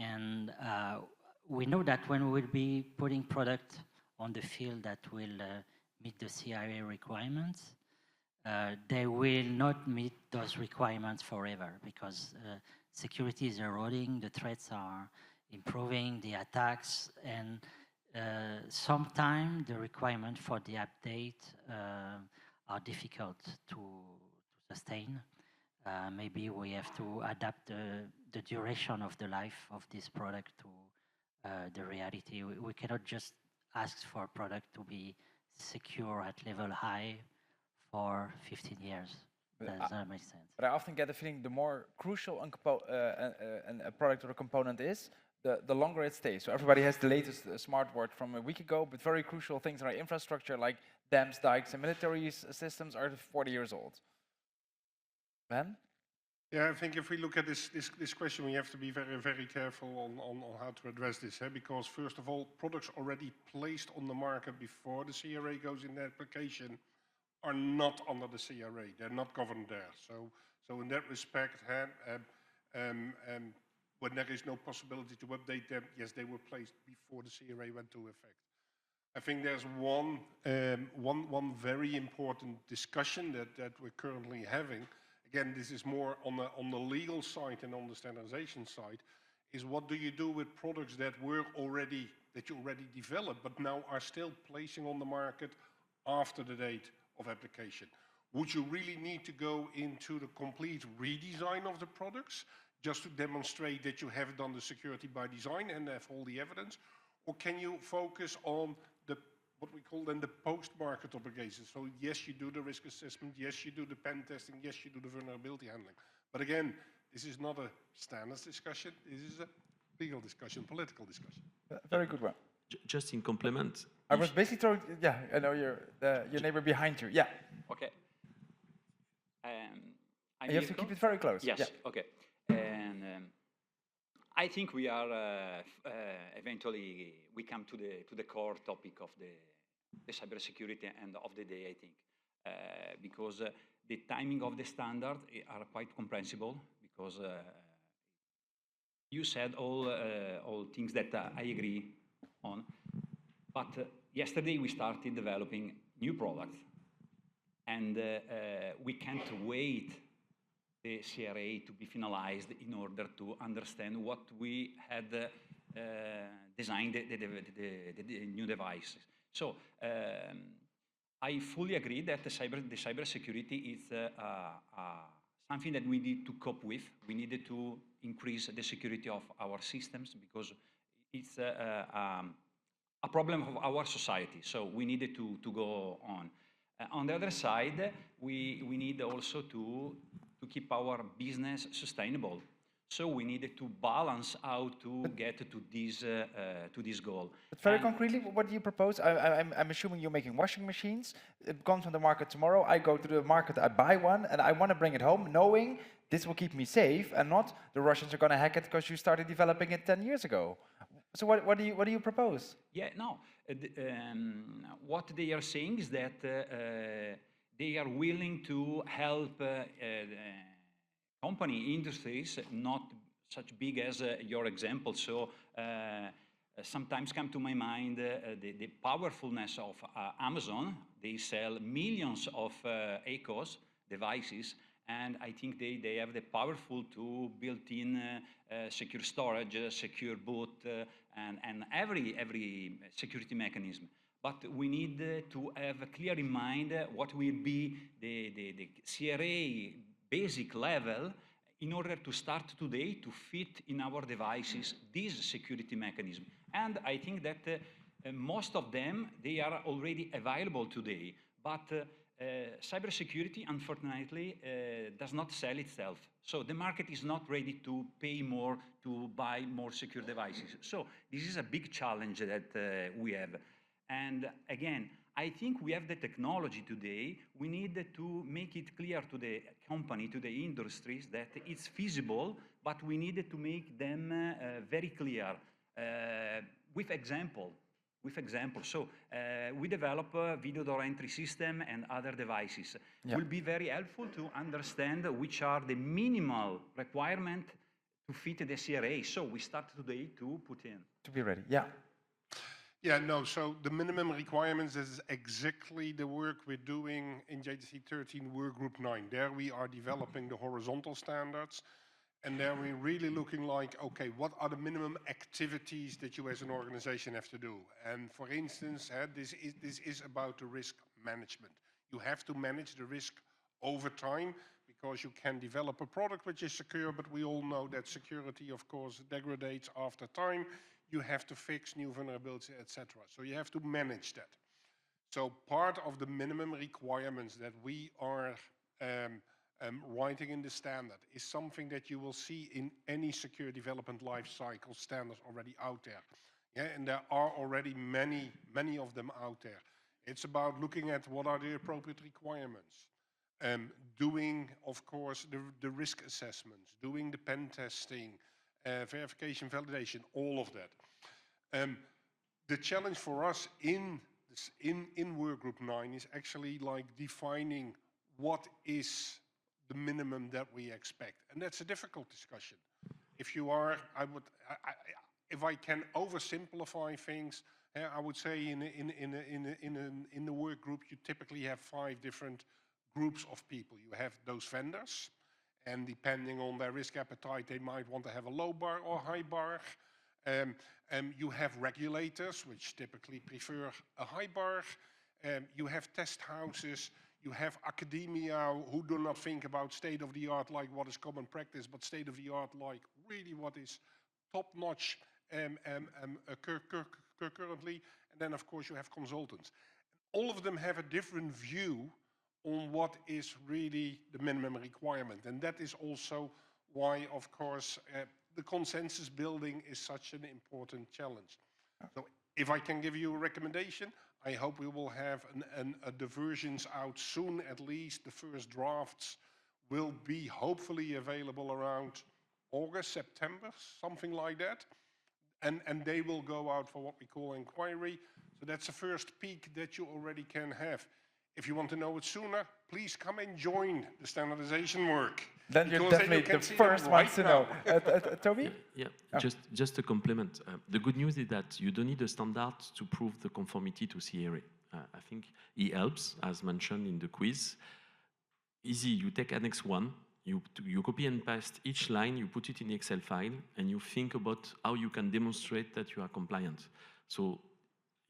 and we know that when we'll be putting product on the field that will meet the CIA requirements, they will not meet those requirements forever, because security is eroding, the threats are improving, the attacks, and sometimes the requirements for the update are difficult to sustain. Maybe we have to adapt the duration of the life of this product to the reality. We cannot just ask for a product to be secure at level high for 15 years. Does that make sense? But I often get the feeling the more crucial a product or a component is, the longer it stays. So everybody has the latest smartwatch from a week ago, but very crucial things in our infrastructure like dams, dikes, and military systems are 40 years old. Ben? Yeah, I think if we look at this question, we have to be very, very careful on how to address this, because first of all, products already placed on the market before the CRA goes in the application are not under the CRA. They're not governed there. So in that respect, when there is no possibility to update them, yes, they were placed before the CRA went into effect. I think there's one very important discussion that we're currently having. Again, this is more on the legal side and on the standardization side, is what do you do with products that you already developed, but now are still placing on the market after the date of application? Would you really need to go into the complete redesign of the products just to demonstrate that you have done the security by design and have all the evidence? Or can you focus on what we call then the post-market obligations? So yes, you do the risk assessment, yes, you do the pen testing, yes, you do the vulnerability handling. But again, this is not a standards discussion, this is a legal discussion, political discussion. Very good one. Just in complement. I was basically throwing, yeah, I know your neighbor behind you, yeah. Okay. You have to keep it very close. Yes, yeah. okay. And I think we are eventually we come to the core topic of the cybersecurity and of the day. I think because the timing of the standard are quite comprehensible, because you said all things that I agree on. But yesterday we started developing new products, and we can't wait the CRA to be finalized in order to understand what we had designed the new devices. So I fully agree that the cybersecurity is something that we need to cope with. We needed to increase the security of our systems because it's a problem of our society. So we needed to go on. On the other side, we need also to keep our business sustainable. So we needed to balance how to get to this goal. But very concretely, what do you propose? I'm assuming you're making washing machines. It comes on the market tomorrow. I go to the market, I buy one, and I want to bring it home, knowing this will keep me safe, and not the Russians are going to hack it because you started developing it 10 years ago. So what do you propose? Yeah, no. What they are saying is that they are willing to help company industries, not such big as your example. So sometimes come to my mind the powerfulness of Amazon. They sell millions of ECOS devices, and I think they have the powerful to built-in secure storage, secure boot, and every security mechanism. But we need to have clear in mind what will be the CRA basic level in order to start today to fit in our devices this security mechanism. And I think that most of them, they are already available today. But cybersecurity, unfortunately, does not sell itself. So the market is not ready to pay more to buy more secure devices. So this is a big challenge that we have. And again, I think we have the technology today. We need to make it clear to the company, to the industries, that it's feasible, but we needed to make them very clear with example. So we develop a video door entry system and other devices. Yeah. Will be very helpful to understand which are the minimal requirement to fit the CRA. So we start today to put in. To be ready, yeah. Yeah, no, so the minimum requirements is exactly the work we're doing in JTC 13 Workgroup 9. There we are developing the horizontal standards, and there we're really looking like, okay, what are the minimum activities that you as an organization have to do? And for instance, this is about the risk management. You have to manage the risk over time, because you can develop a product which is secure, but we all know that security, of course, degrades after time. You have to fix new vulnerabilities, etc. So you have to manage that. So part of the minimum requirements that we are writing in the standard is something that you will see in any secure development life cycle standards already out there. Yeah, and there are already many of them out there. It's about looking at what are the appropriate requirements. doing, of course, the risk assessments, doing the pen testing, verification, validation, all of that. The challenge for us in Workgroup 9 is actually like defining what is the minimum that we expect. And that's a difficult discussion. If you are, if I can oversimplify things, I would say in the work group, you typically have 5 different groups of people. You have those vendors, and depending on their risk appetite, they might want to have a low bar or high bar. You have regulators, which typically prefer a high bar. You have test houses. You have academia who do not think about state-of-the-art like what is common practice, but state-of-the-art like really what is top-notch currently. And then, of course, you have consultants. All of them have a different view on what is really the minimum requirement. And that is also why, of course, the consensus building is such an important challenge. So if I can give you a recommendation, I hope we will have the versions out soon. At least the first drafts will be hopefully available around August, September, something like that. And they will go out for what we call inquiry. So that's the first peek that you already can have. If you want to know it sooner, please come and join the standardization work. Then you're definitely the first one to know. Toby? Yeah. Just to complement. The good news is that you don't need a standard to prove the conformity to CRA. I think it helps, as mentioned in the quiz. Easy, you take Annex 1, you copy and paste each line, you put it in the Excel file, and you think about how you can demonstrate that you are compliant. So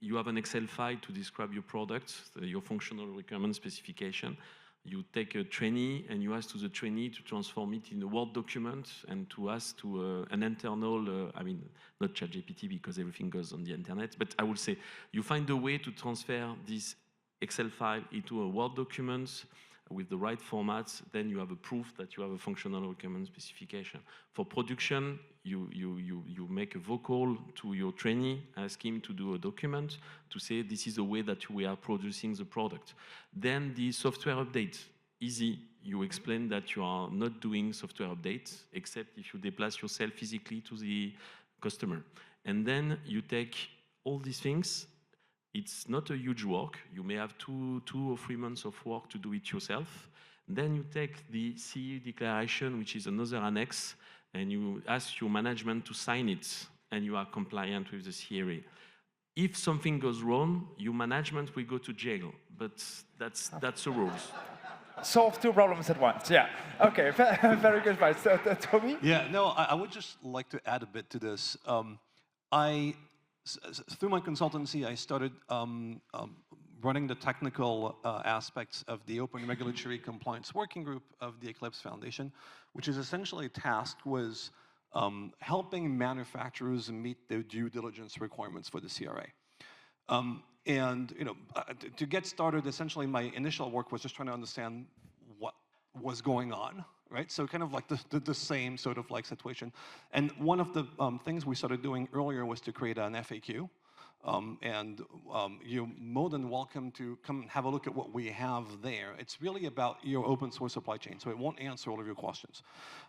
you have an Excel file to describe your product, your functional requirement specification. You take a trainee and you ask to the trainee to transform it in a Word document and to ask to an internal, I mean, not ChatGPT because everything goes on the internet, but I would say you find a way to transfer this Excel file into a Word document with the right formats, then you have a proof that you have a functional requirement specification. For production, you make a vocal to your trainee, ask him to do a document to say this is the way that we are producing the product. Then the software update, easy. You explain that you are not doing software updates, except if you deplace yourself physically to the customer. And then you take all these things. It's not a huge work. You may have two or 3 months of work to do it yourself. Then you take the CE declaration, which is another annex, and you ask your management to sign it, and you are compliant with the CRA. If something goes wrong, your management will go to jail, but that's the rules. Solve 2 problems at once, yeah. Okay, very good advice. Toby? Yeah, no, I would just like to add a bit to this. Through my consultancy, I started running the technical aspects of the Open Regulatory Compliance Working Group of the Eclipse Foundation, which is essentially tasked with helping manufacturers meet their due diligence requirements for the CRA. And to get started, essentially my initial work was just trying to understand what was going on, right? So kind of like the same sort of like situation. And one of the things we started doing earlier was to create an FAQ. You're more than welcome to come and have a look at what we have there. It's really about your open source supply chain, so it won't answer all of your questions.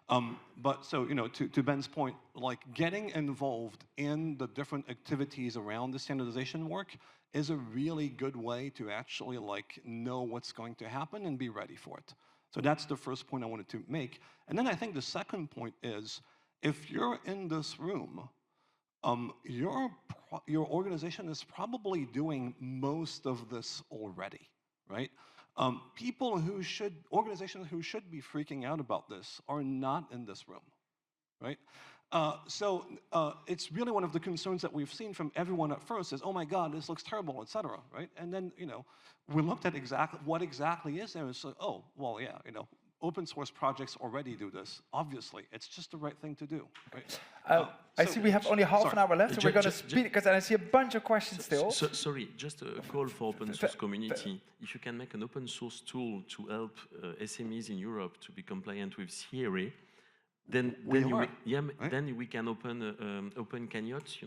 But so, to Ben's point, like getting involved in the different activities around the standardization work is a really good way to actually like know what's going to happen and be ready for it. So that's the first point I wanted to make. And then I think the second point is, if you're in this room, your organization is probably doing most of this already, right? Organizations who should be freaking out about this are not in this room, right? So it's really one of the concerns that we've seen from everyone at first is, oh my God, this looks terrible, et cetera, right? And then, we looked at what exactly is there and said, oh, well, yeah, open source projects already do this. Obviously, it's just the right thing to do, right? I see we have only half an hour left, so we're going to speed, because I see a bunch of questions still. Sorry, just a call for open source community. If you can make an open source tool to help SMEs in Europe to be compliant with CRA, then we can open cagnotte,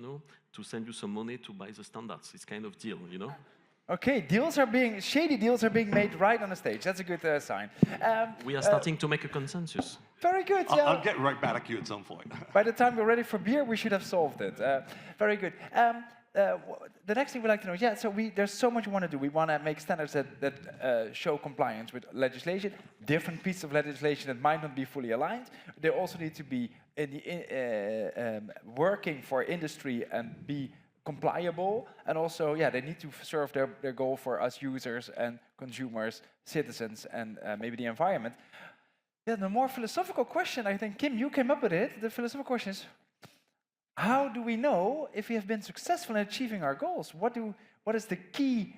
to send you some money to buy the standards. It's kind of deal, Okay, shady deals are being made right on the stage. That's a good sign. We are starting to make a consensus. Very good. Yeah. I'll get right back at you at some point. By the time we're ready for beer, we should have solved it. Very good. The next thing we'd like to know, yeah, so there's so much we want to do. We want to make standards that show compliance with legislation, different pieces of legislation that might not be fully aligned. They also need to be working for industry and be compliable, and also, yeah, they need to serve their goal for us users and consumers, citizens, and maybe the environment. Yeah, the more philosophical question, I think, Kim, you came up with it. The philosophical question is, how do we know if we have been successful in achieving our goals? What is the key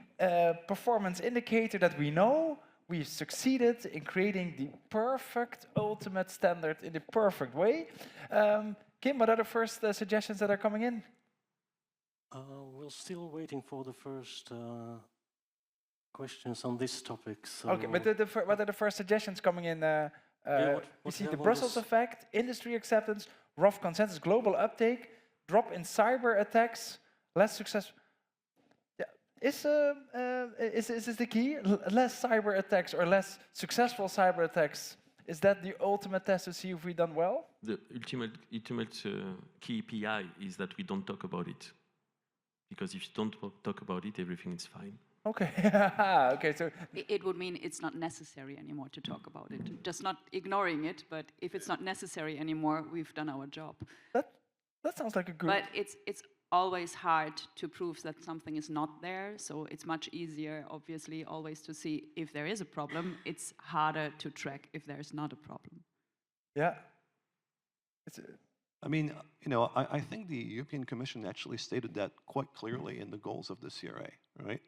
performance indicator that we know we succeeded in creating the perfect ultimate standard in the perfect way? Kim, what are the first suggestions that are coming in? We're still waiting for the first questions on this topic. So Okay, but what are the first suggestions coming in? We see the Brussels effect, industry acceptance, rough consensus, global uptake, drop in cyber attacks, less success. Yeah. Is this the key? Less cyber attacks or less successful cyber attacks? Is that the ultimate test to see if we've done well? The ultimate key PI is that we don't talk about it. Because if you don't talk about it, everything is fine. Okay. Okay. So it would mean it's not necessary anymore to talk about it. Just not ignoring it, but if it's not necessary anymore, we've done our job. That sounds like a good. But it's always hard to prove that something is not there. So it's much easier, obviously, always to see if there is a problem. It's harder to track if there's not a problem. Yeah. I mean, I think the European Commission actually stated that quite clearly in the goals of the CRA, right?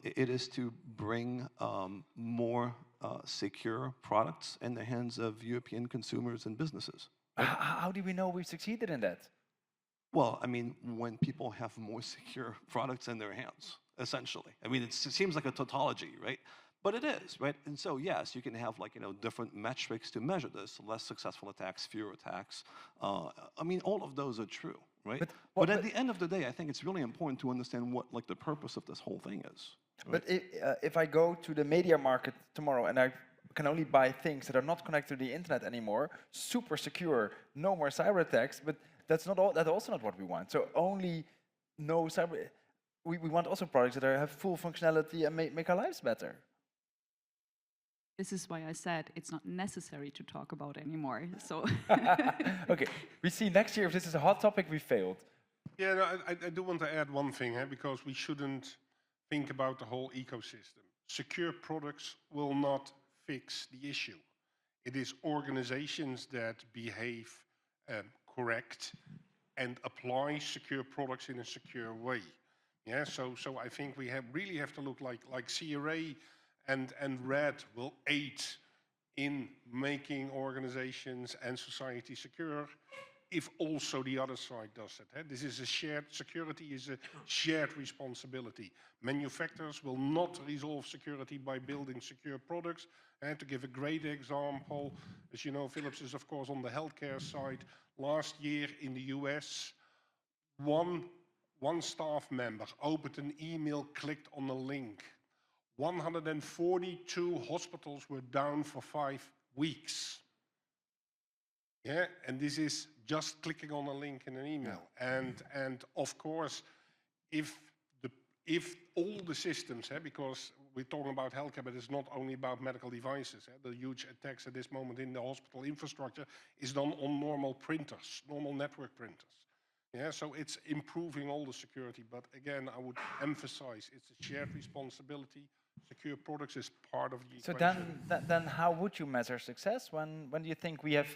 It is to bring more secure products in the hands of European consumers and businesses. Right? How do we know we've succeeded in that? Well, I mean, when people have more secure products in their hands, essentially. I mean, it seems like a tautology, right? But it is, right? And so, yes, you can have different metrics to measure this, less successful attacks, fewer attacks. I mean, all of those are true, right? But at the end of the day, I think it's really important to understand what the purpose of this whole thing is. Right? But if I go to the media market tomorrow and I can only buy things that are not connected to the internet anymore, super secure, no more cyber attacks, but that's also not what we want. So only no cyber. We want also products that have full functionality and make our lives better. This is why I said it's not necessary to talk about anymore. So okay, we see next year if this is a hot topic, we failed. Yeah, no, I do want to add one thing, because we shouldn't think about the whole ecosystem. Secure products will not fix the issue. It is organizations that behave correct and apply secure products in a secure way. Yeah, so I think we really have to look like CRA and RED will aid in making organizations and society secure if also the other side does it. This is security is a shared responsibility. Manufacturers will not resolve security by building secure products. And to give a great example, as you know, Philips is of course on the healthcare side. Last year in the US, one staff member opened an email, clicked on a link. 142 hospitals were down for 5 weeks. Yeah, and this is just clicking on a link in an email. And of course, if all the systems, because we're talking about healthcare, but it's not only about medical devices. The huge attacks at this moment in the hospital infrastructure is done on normal printers, normal network printers. Yeah, so it's improving all the security. But again, I would emphasize it's a shared responsibility. Secure products is part of the equation. So then how would you measure success? When do you think we have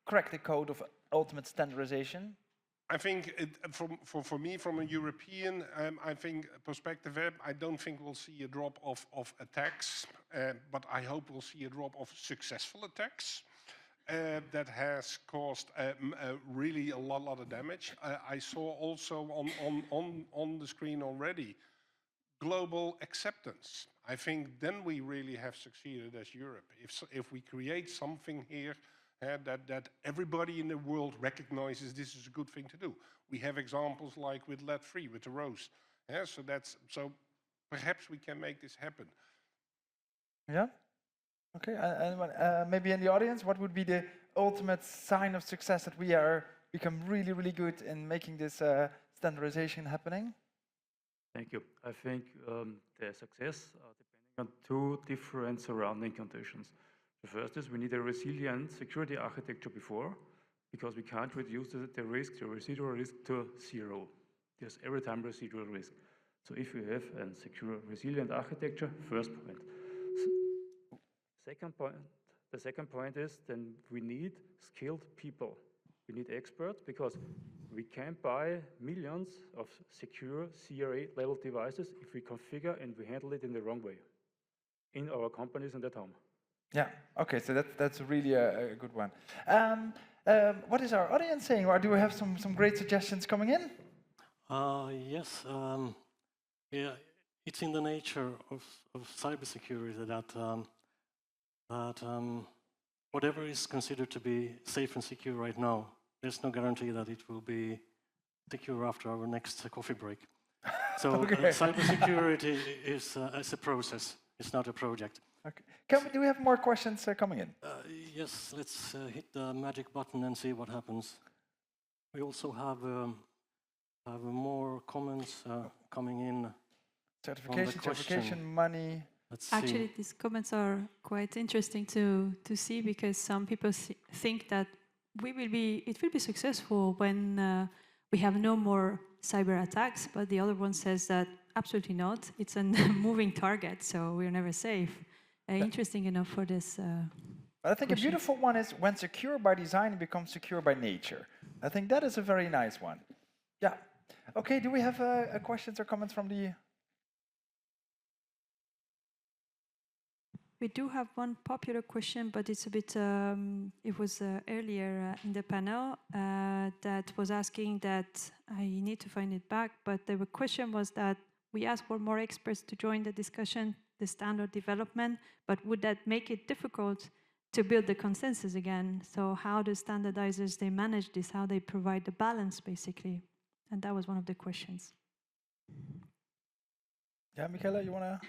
cracked the code of ultimate standardization? I think for me, from a European perspective, I don't think we'll see a drop of attacks, but I hope we'll see a drop of successful attacks that has caused really a lot of damage. I saw also on the screen already global acceptance. I think then we really have succeeded as Europe. If we create something here that everybody in the world recognizes this is a good thing to do. We have examples like with lead-free, with the rose. Yeah, so perhaps we can make this happen. Yeah. Okay. And maybe in the audience, what would be the ultimate sign of success that we are become really, really good in making this standardization happening? Thank you. I think the success depending on two different surrounding conditions. The first is we need a resilient security architecture before, because we can't reduce the risk, the residual risk to zero. There's every time residual risk. So if we have a secure, resilient architecture, first point. Second point, the second point is then we need skilled people. We need experts because we can't buy millions of secure CRA level devices if we configure and we handle it in the wrong way in our companies and at home. Yeah, okay, so that's really a good one. What is our audience saying? Or do we have some great suggestions coming in? Yes, yeah, it's in the nature of cybersecurity that whatever is considered to be safe and secure right now, there's no guarantee that it will be secure after our next coffee break. So cybersecurity is a process, it's not a project. Okay. Do we have more questions coming in? Yes, let's hit the magic button and see what happens. We also have more comments coming in. Certification, money. Actually, these comments are quite interesting to see because some people think that it will be successful when we have no more cyber attacks, but the other one says that absolutely not. It's a moving target, so we're never safe. Interesting enough for this. I think question. a beautiful one is when secure by design becomes secure by nature. I think that is a very nice one. Yeah. Okay, do we have questions or comments from the... We do have one popular question, but it's a bit, it was earlier in the panel that was asking that, I need to find it back, but the question was that we asked for more experts to join the discussion, the standard development, but would that make it difficult to build the consensus again? So how do standardizers, they manage this, how they provide the balance basically? And that was one of the questions. Yeah, Michaela, you want to?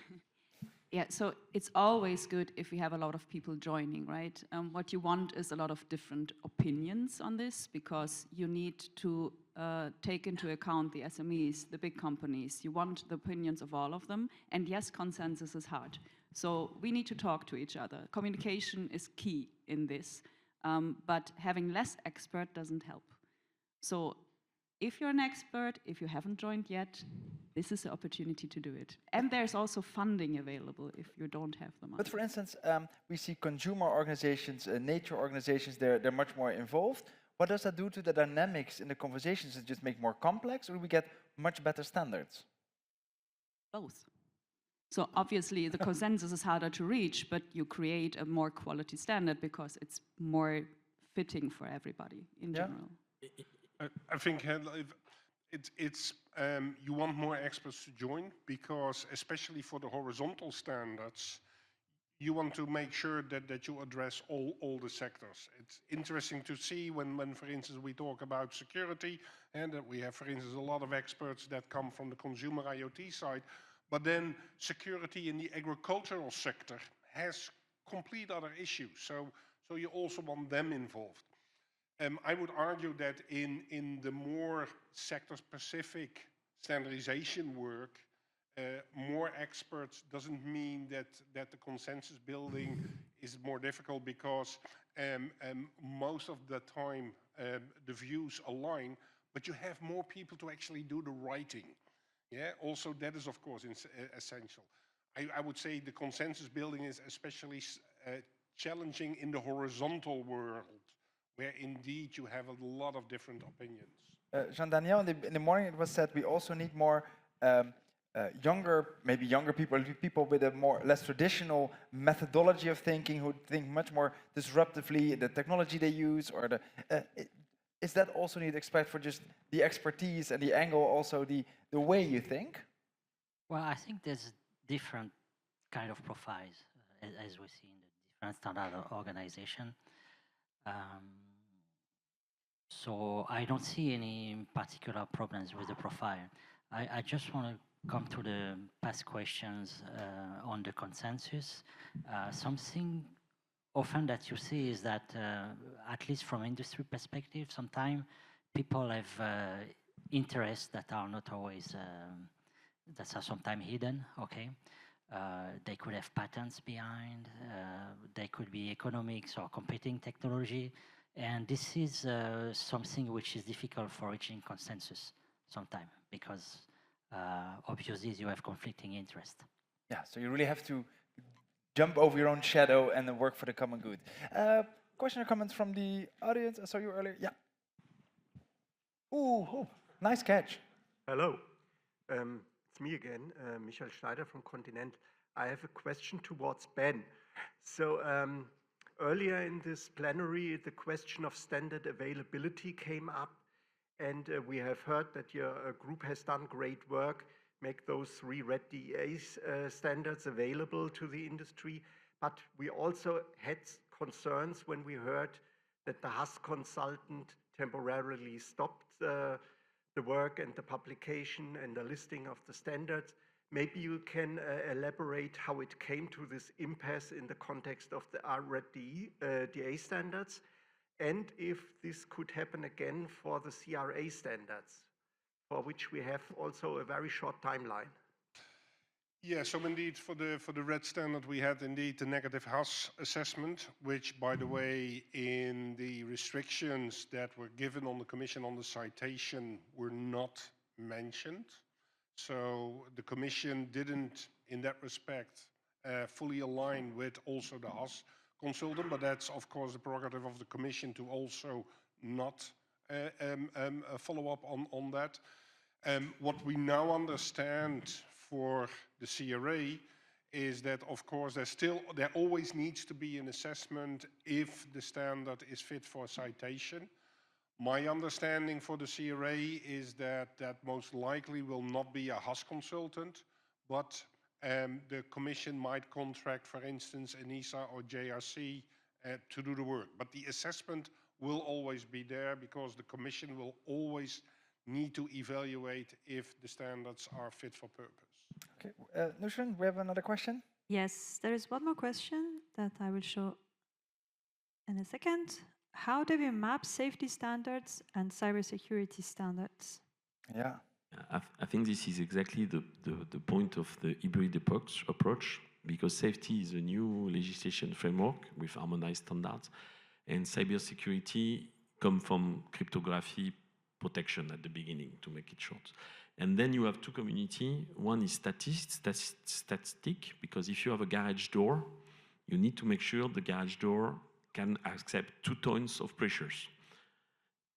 Yeah, so it's always good if we have a lot of people joining, right? What you want is a lot of different opinions on this because you need to take into account the SMEs, the big companies. You want the opinions of all of them. And yes, consensus is hard. So we need to talk to each other. Communication is key in this, but having less expert doesn't help. So if you're an expert, if you haven't joined yet, this is the opportunity to do it. And there's also funding available if you don't have the money. But for instance, we see consumer organizations, nature organizations, they're much more involved. What does that do to the dynamics in the conversations? Does it just make more complex or do we get much better standards? Both. So obviously the consensus is harder to reach, but you create a more quality standard because it's more fitting for everybody in general. I think you want more experts to join because, especially for the horizontal standards, you want to make sure that you address all the sectors. It's interesting to see when, for instance, we talk about security and that we have, for instance, a lot of experts that come from the consumer IoT side, but then security in the agricultural sector has complete other issues. So you also want them involved. I would argue that in the more sector-specific standardization work, more experts doesn't mean that the consensus building is more difficult because most of the time the views align, but you have more people to actually do the writing. Yeah. Also, that is of course essential. I would say the consensus building is especially challenging in the horizontal world, where indeed you have a lot of different opinions. Jean-Daniel, in the morning it was said we also need more younger people with a less traditional methodology of thinking, who think much more disruptively, the technology they use, or is that also need expect for just the expertise and the angle, also the way you think? Well, I think there's different kind of profiles, as we see in the different standard organization. So I don't see any particular problems with the profile. I just want to come to the past questions on the consensus. Something often that you see is that, at least from industry perspective, sometimes people have interests that are not always, that are sometimes hidden, okay? They could have patents behind, they could be economics or competing technology, and this is something which is difficult for reaching consensus sometimes, because obviously you have conflicting interest. Yeah, so you really have to jump over your own shadow and then work for the common good. Question or comments from the audience? I saw you earlier. Yeah. Ooh, nice catch. Hello. It's me again, Michael Schneider from Continent. I have a question towards Ben. So earlier in this plenary, the question of standard availability came up, and we have heard that your group has done great work, make those 3 red DA standards available to the industry. But we also had concerns when we heard that the HAS consultant temporarily stopped the work and the publication and the listing of the standards. Maybe you can elaborate how it came to this impasse in the context of the red DA standards, and if this could happen again for the CRA standards, for which we have also a very short timeline. Yeah, so indeed for the red standard we had indeed the negative HAS assessment, which by the way in the restrictions that were given on the Commission on the citation were not mentioned. So the Commission didn't in that respect fully align with also the HAS consultant, but that's of course the prerogative of the Commission to also not follow up on that. What we now understand for the CRA is that of course there always needs to be an assessment if the standard is fit for citation. My understanding for the CRA is that most likely will not be a HAS consultant, but the Commission might contract, for instance, ENISA or JRC to do the work. But the assessment will always be there because the Commission will always need to evaluate if the standards are fit for purpose. Okay, Nusrin, we have another question? Yes, there is one more question that I will show in a second. How do we map safety standards and cybersecurity standards? Yeah. I think this is exactly the point of the hybrid approach, because safety is a new legislation framework with harmonized standards, and cybersecurity comes from cryptography protection at the beginning, to make it short. And then you have two communities. One is statistic, because if you have a garage door, you need to make sure the garage door can accept 2 tons of pressures.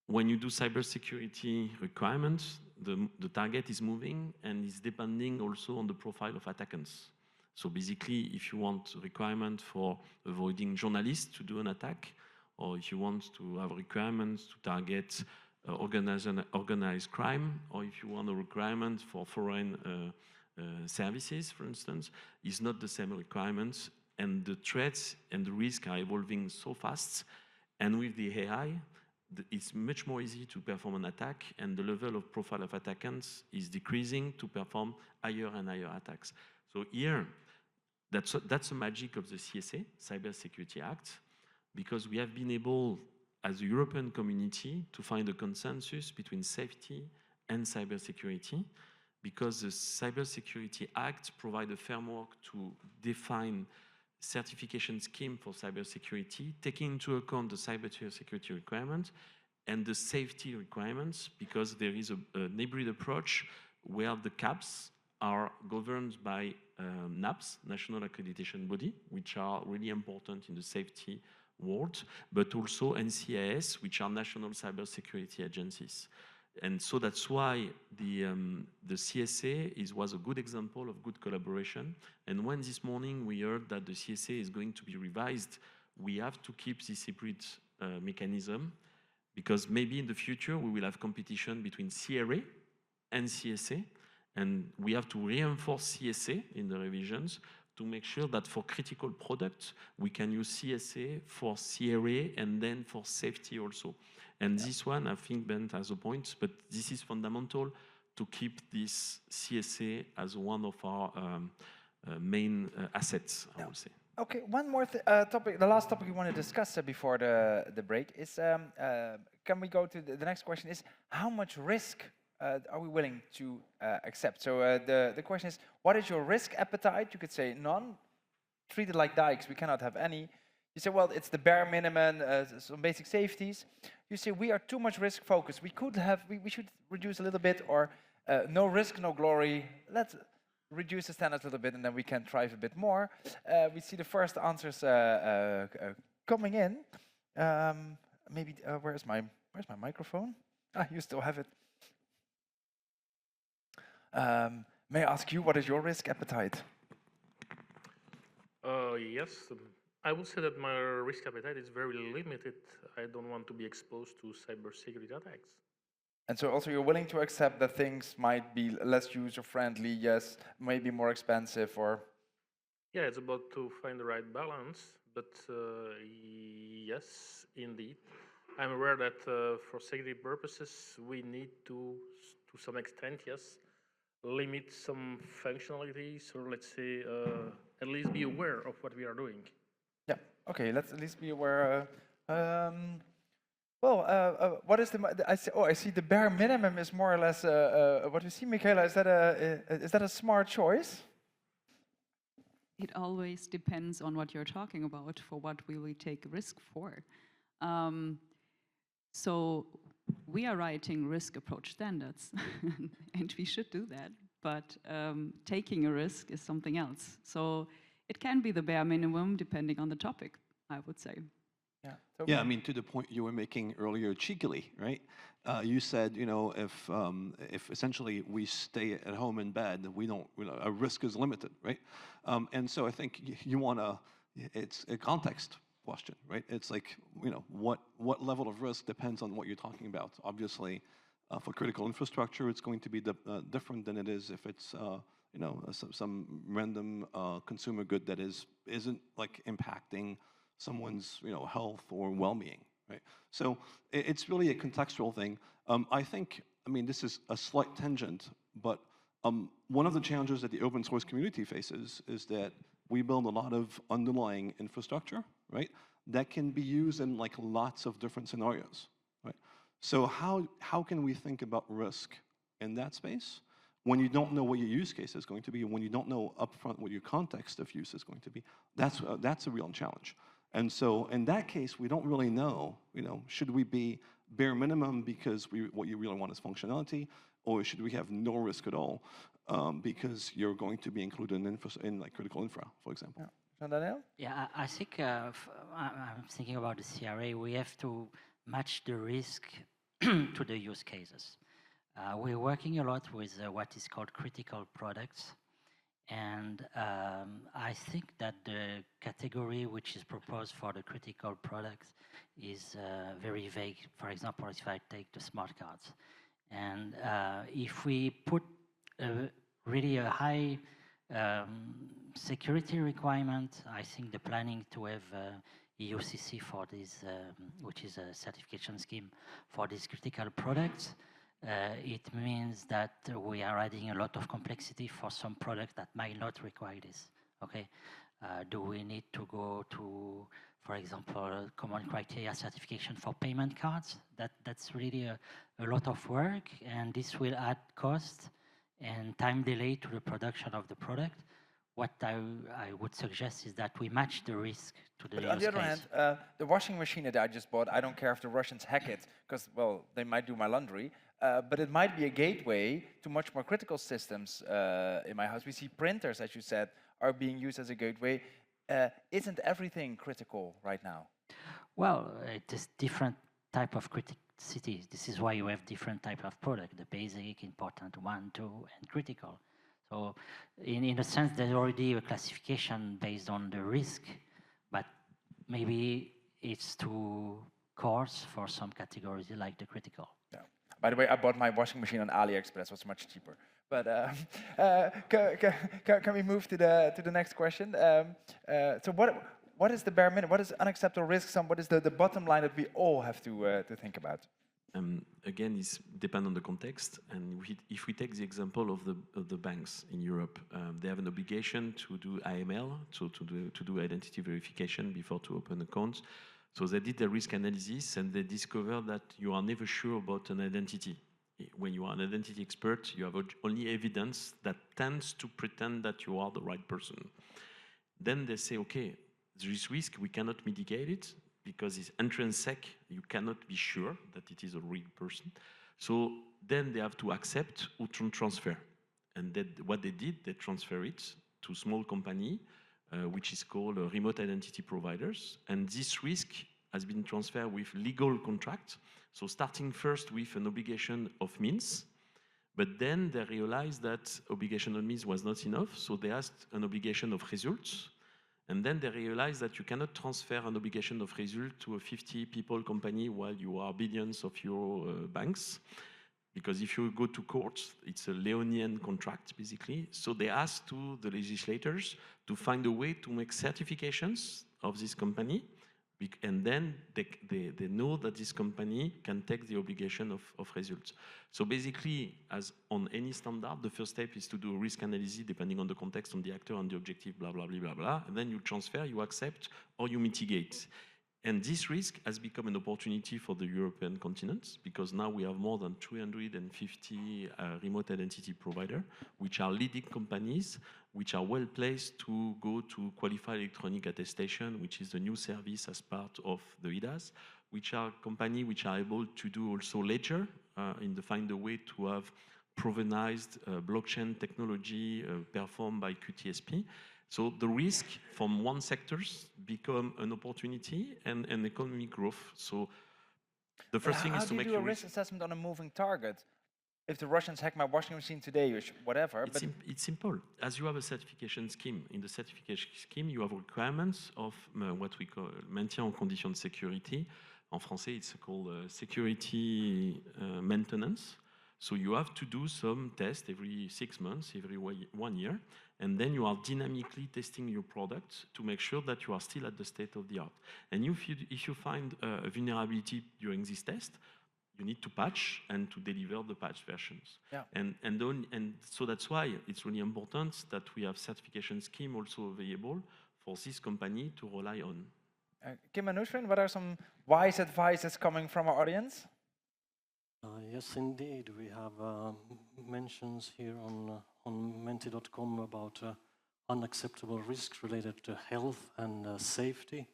When you do cybersecurity requirements, the target is moving and is depending also on the profile of attackants. So basically, if you want a requirement for avoiding journalists to do an attack, or if you want to have requirements to target organized crime, or if you want a requirement for foreign services, for instance, is not the same requirements, and the threats and the risks are evolving so fast. And with the AI, it's much more easy to perform an attack, and the level of profile of attackants is decreasing to perform higher and higher attacks. So here, that's the magic of the CSA, Cybersecurity Act, because we have been able, as a European community, to find a consensus between safety and cybersecurity, because the Cybersecurity Act provides a framework to define certification scheme for cybersecurity, taking into account the cybersecurity requirements and the safety requirements, because there is an hybrid approach where the CAPs are governed by NAPs, National Accreditation Body, which are really important in the safety world, but also NCIS, which are national cybersecurity agencies. And so that's why the CSA was a good example of good collaboration. And when this morning we heard that the CSA is going to be revised, we have to keep this hybrid mechanism, because maybe in the future we will have competition between CRA and CSA, and we have to reinforce CSA in the revisions to make sure that for critical products we can use CSA for CRA and then for safety also. And this one, I think Ben has a point, but this is fundamental to keep this CSA as one of our main assets, I would say. Okay, one more topic. The last topic we want to discuss before the break is, can we go to the next question is, how much risk are we willing to accept? So the question is, what is your risk appetite? You could say none. Treat it like dikes, we cannot have any. You say, well, it's the bare minimum, some basic safeties. You say, we are too much risk focused. We should reduce a little bit, or no risk, no glory. Let's reduce the standards a little bit, and then we can thrive a bit more. We see the first answers coming in. Maybe, where's my microphone? Ah, you still have it. May I ask you, what is your risk appetite? Yes, I would say that my risk appetite is very limited. I don't want to be exposed to cybersecurity attacks. And so also you're willing to accept that things might be less user-friendly, yes, maybe more expensive, or? Yeah, it's about to find the right balance, but yes, indeed. I'm aware that for security purposes, we need to some extent, yes, limit some functionalities, or let's say, at least be aware of what we are doing. Yeah, okay, let's at least be aware. What is I see the bare minimum is more or less what you see, Michaela. Is that a smart choice? It always depends on what you're talking about. For what will we take risk for? So we are writing risk approach standards, and we should do that. But taking a risk is something else. So it can be the bare minimum depending on the topic, I would say. Yeah, I mean, to the point you were making earlier cheekily, right? You said, you know, if essentially we stay at home in bed, we don't, our risk is limited, right? And so I think you want to, it's a context question, right? It's like, you know, what level of risk depends on what you're talking about. Obviously, for critical infrastructure, it's going to be different than it is if it's, you know, some random consumer good that isn't like impacting someone's, you know, health or well-being, right? So it's really a contextual thing. I think, I mean, this is a slight tangent, but one of the challenges that the open source community faces is that we build a lot of underlying infrastructure, right? That can be used in like lots of different scenarios, right? So how can we think about risk in that space when you don't know what your use case is going to be, when you don't know upfront what your context of use is going to be? That's a real challenge. And so in that case, we don't really know, you know, should we be bare minimum because what you really want is functionality, or should we have no risk at all because you're going to be included in like critical infra, for example? Daniel? Yeah, I think I'm thinking about the CRA. We have to match the risk to the use cases. We're working a lot with what is called critical products. And I think that the category which is proposed for the critical products is very vague. For example, if I take the smart cards. And if we put really a high security requirement, I think the planning to have EUCC for this, which is a certification scheme for these critical products, it means that we are adding a lot of complexity for some products that might not require this, okay? Do we need to go to, for example, common criteria certification for payment cards? That's really a lot of work, and this will add cost and time delay to the production of the product. What I would suggest is that we match the risk to the use case. On the other hand, the washing machine that I just bought, I don't care if the Russians hack it, because, well, they might do my laundry, but it might be a gateway to much more critical systems in my house. We see printers, as you said, are being used as a gateway. Isn't everything critical right now? Well, it is different type of criticality. This is why you have different type of product, the basic, important, 1, 2, and critical. So in a sense, there's already a classification based on the risk, but maybe it's too coarse for some categories like the critical. Yeah. By the way, I bought my washing machine on AliExpress. It was much cheaper. But can we move to the next question? So what is the bare minimum? What is unacceptable risk? What is the bottom line that we all have to think about? again, is depend on the context. And if we take the example of the banks in Europe, they have an obligation to do AML, so to do identity verification before to open accounts. So they did the risk analysis and they discovered that you are never sure about an identity. When you are an identity expert, you have only evidence that tends to pretend that you are the right person. Then they say, okay, there is risk, we cannot mitigate it because it's intrinsic, you cannot be sure that it is a real person. So then they have to accept or transfer. And then what they did, they transfer it to a small company, which is called remote identity providers. And this risk has been transferred with legal contract. So starting first with an obligation of means, but then they realized that obligation of means was not enough, so they asked an obligation of results. And then they realized that you cannot transfer an obligation of result to a 50 people company while you are billions of euro banks. Because if you go to court, it's a Leonian contract, basically. So they asked to the legislators to find a way to make certifications of this company. And then they know that this company can take the obligation of results. So basically, as on any standard, the first step is to do a risk analysis depending on the context, on the actor, on the objective, blah, blah, blah, blah, blah. And then you transfer, you accept, or you mitigate. And this risk has become an opportunity for the European continent because now we have more than 350 remote identity providers, which are leading companies, which are well placed to go to qualified electronic attestation, which is the new service as part of the EDAS, which are companies which are able to do also ledger in the find a way to have provenized blockchain technology performed by QTSP. So the risk from one sectors become an opportunity and an economic growth. So the first thing is to make How do you do a risk assessment on a moving target? If the Russians hack my washing machine today or whatever. It's simple. As you have a certification scheme, in the certification scheme, you have requirements of what we call maintien en condition de sécurité. En français, it's called security maintenance. So you have to do some tests every 6 months, every 1 year, and then you are dynamically testing your product to make sure that you are still at the state of the art. And if you find a vulnerability during this test, you need to patch and to deliver the patch versions. Yeah. And so that's why it's really important that we have certification scheme also available for this company to rely on. Kim and Nusrin, what are some wise advices coming from our audience? Yes, indeed. We have mentions here on menti.com about unacceptable risks related to health and safety,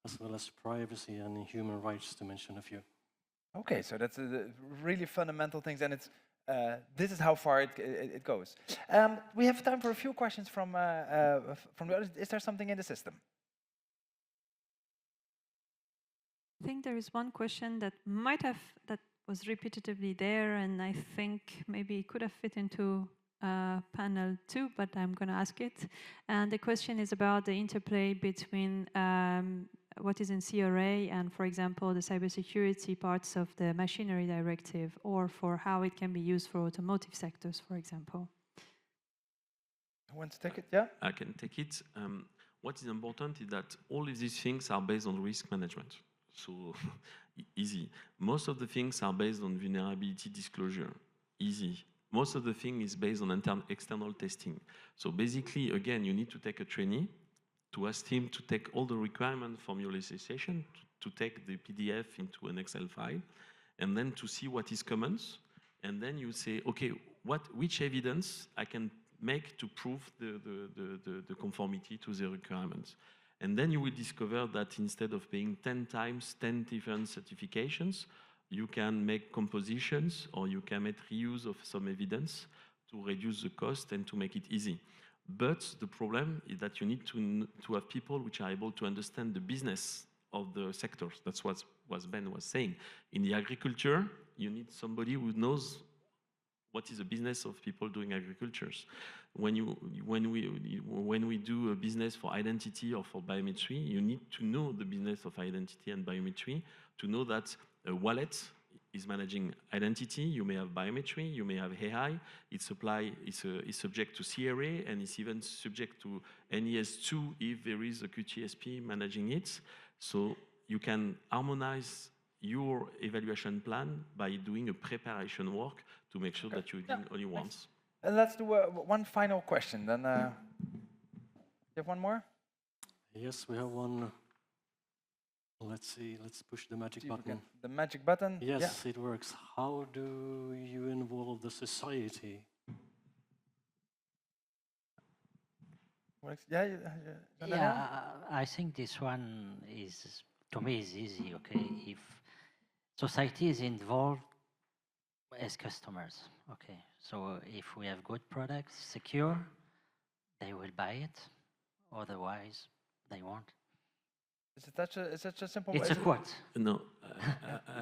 as well as privacy and human rights, to mention a few. Okay, so that's really fundamental things, and it's this is how far it goes. We have time for a few questions from the audience. Is there something in the system? I think there is one question that was repetitively there, and I think maybe it could have fit into panel 2, but I'm going to ask it. And the question is about the interplay between what is in CRA and, for example, the cybersecurity parts of the machinery directive, or for how it can be used for automotive sectors, for example. Who wants to take it? Yeah? I can take it. What is important is that all of these things are based on risk management. So easy. Most of the things are based on vulnerability disclosure. Easy. Most of the thing is based on external testing. So basically, again, you need to take a trainee to ask him to take all the requirements from your legislation, to take the PDF into an Excel file, and then to see what is commons. And then you say, okay, which evidence I can make to prove the conformity to the requirements. And then you will discover that instead of paying 10 times 10 different certifications, you can make compositions or you can make reuse of some evidence to reduce the cost and to make it easy. But the problem is that you need to have people which are able to understand the business of the sectors. That's what Ben was saying. In the agriculture, you need somebody who knows what is the business of people doing agriculture. When we do a business for identity or for biometry, you need to know the business of identity and biometry to know that a wallet is managing identity. You may have biometry, you may have AI. It's subject to CRA, and it's even subject to NES2 if there is a QTSP managing it. So you can harmonize your evaluation plan by doing a preparation work to make sure that you did only once. And let's do one final question. Then, you have one more? Yes, we have one. Let's see, let's push the magic button. The magic button? Yes, it works. How do you involve the society? I think this one is, to me, is easy, okay? If society is involved as customers, okay? So if we have good products, secure, they will buy it. Otherwise, they won't. Is it such a simple? It's a quote. No,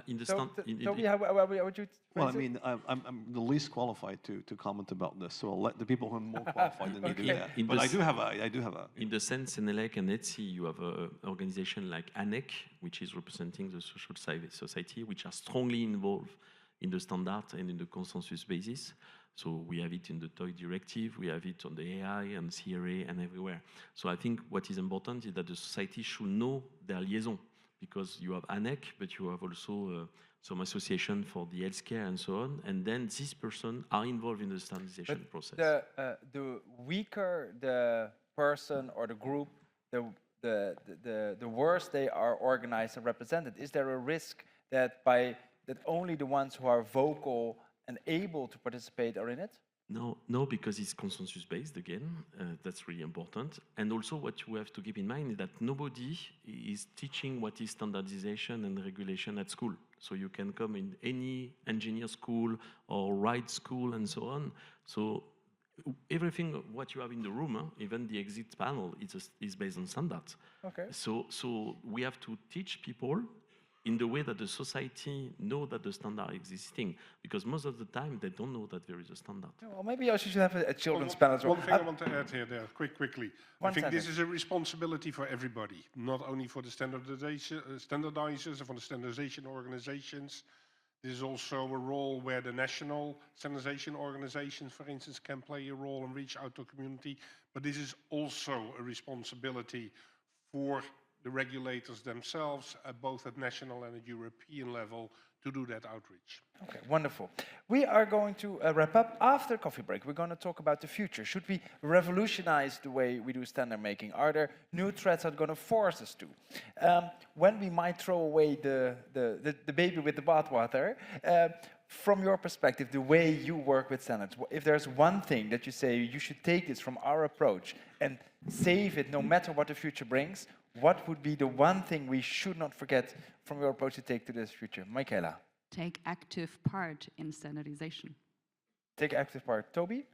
in the Toby, how would you? Well, I mean, I'm the least qualified to comment about this, so I'll let the people who are more qualified than me do that. But I do have a. In the sense, CENELEC and ETSI, you have an organization like ANEC, which is representing the social society, which are strongly involved in the standard and in the consensus basis. So we have it in the TOY directive, we have it on the AI and CRA and everywhere. So I think what is important is that the society should know their liaison, because you have ANEC, but you have also some association for the healthcare and so on, and then these persons are involved in the standardization process. The weaker the person or the group, the worse they are organized and represented. Is there a risk that only the ones who are vocal and able to participate are in it? No, because it's consensus-based again. That's really important. And also what you have to keep in mind is that nobody is teaching what is standardization and regulation at school. So you can come in any engineer school or right school and so on. So everything what you have in the room, even the exit panel, is based on standards. Okay. So we have to teach people in the way that the society know that the standard existing, because most of the time they don't know that there is a standard. Yeah, well, maybe I should have a children's panel as well. One thing I want to add here, quickly. I think this is a responsibility for everybody, not only for the standardizers and for the standardization organizations. This is also a role where the national standardization organizations, for instance, can play a role and reach out to the community. But this is also a responsibility for the regulators themselves, both at national and at European level, to do that outreach. Okay, wonderful. We are going to wrap up after coffee break. We're going to talk about the future. Should we revolutionize the way we do standard making? Are there new threats that are going to force us to? When we might throw away the baby with the bathwater, from your perspective, the way you work with standards, if there's one thing that you say you should take this from our approach and save it no matter what the future brings, what would be the one thing we should not forget from your approach to take to this future? Michaela. Take active part in standardization. Take active part. Toby?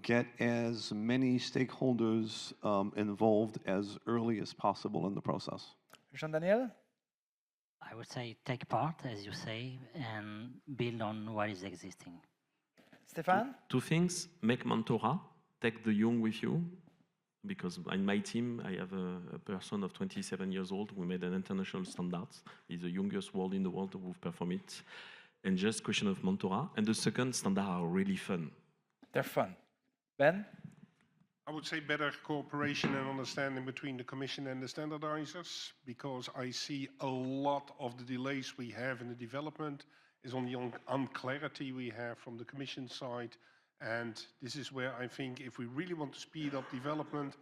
Get as many stakeholders involved as early as possible in the process. Jean-Daniel? I would say take part, as you say, and build on what is existing. Stefan? Two things. Make mentora. Take the young with you. Because in my team, I have a person of 27 years old who made an international standard. He's the youngest world in the world who perform it. And just question of mentora. And the second, standards are really fun. They're fun. Ben? I would say better cooperation and understanding between the Commission and the standardizers, because I see a lot of the delays we have in the development is on the unclarity we have from the Commission side. And this is where I think if we really want to speed up development,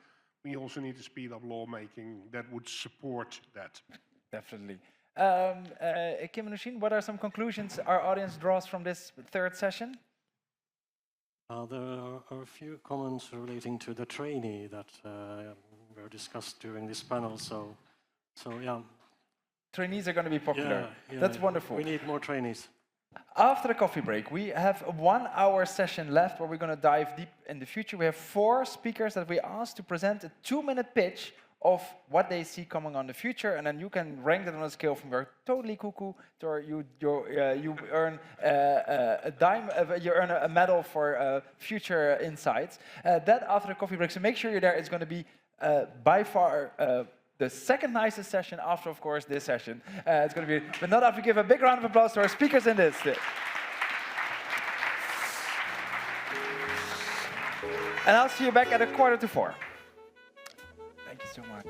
we also need to speed up lawmaking that would support that. Definitely. Kim and Nushin, what are some conclusions our audience draws from this third session? There are a few comments relating to the trainee that were discussed during this panel. So yeah. Trainees are going to be popular. Yeah, that's wonderful. We need more trainees. After the coffee break, we have a 1-hour session left where we're going to dive deep in the future. We have 4 speakers that we asked to present a 2-minute pitch of what they see coming on the future, and then you can rank that on a scale from you're totally cuckoo to you earn you earn a medal for future insights. That after the coffee break, so make sure you're there. It's going to be by far the second nicest session after, of course, this session. It's going to be, but not after. Give a big round of applause to our speakers in this. And I'll see you back at 3:45. Thank you so much.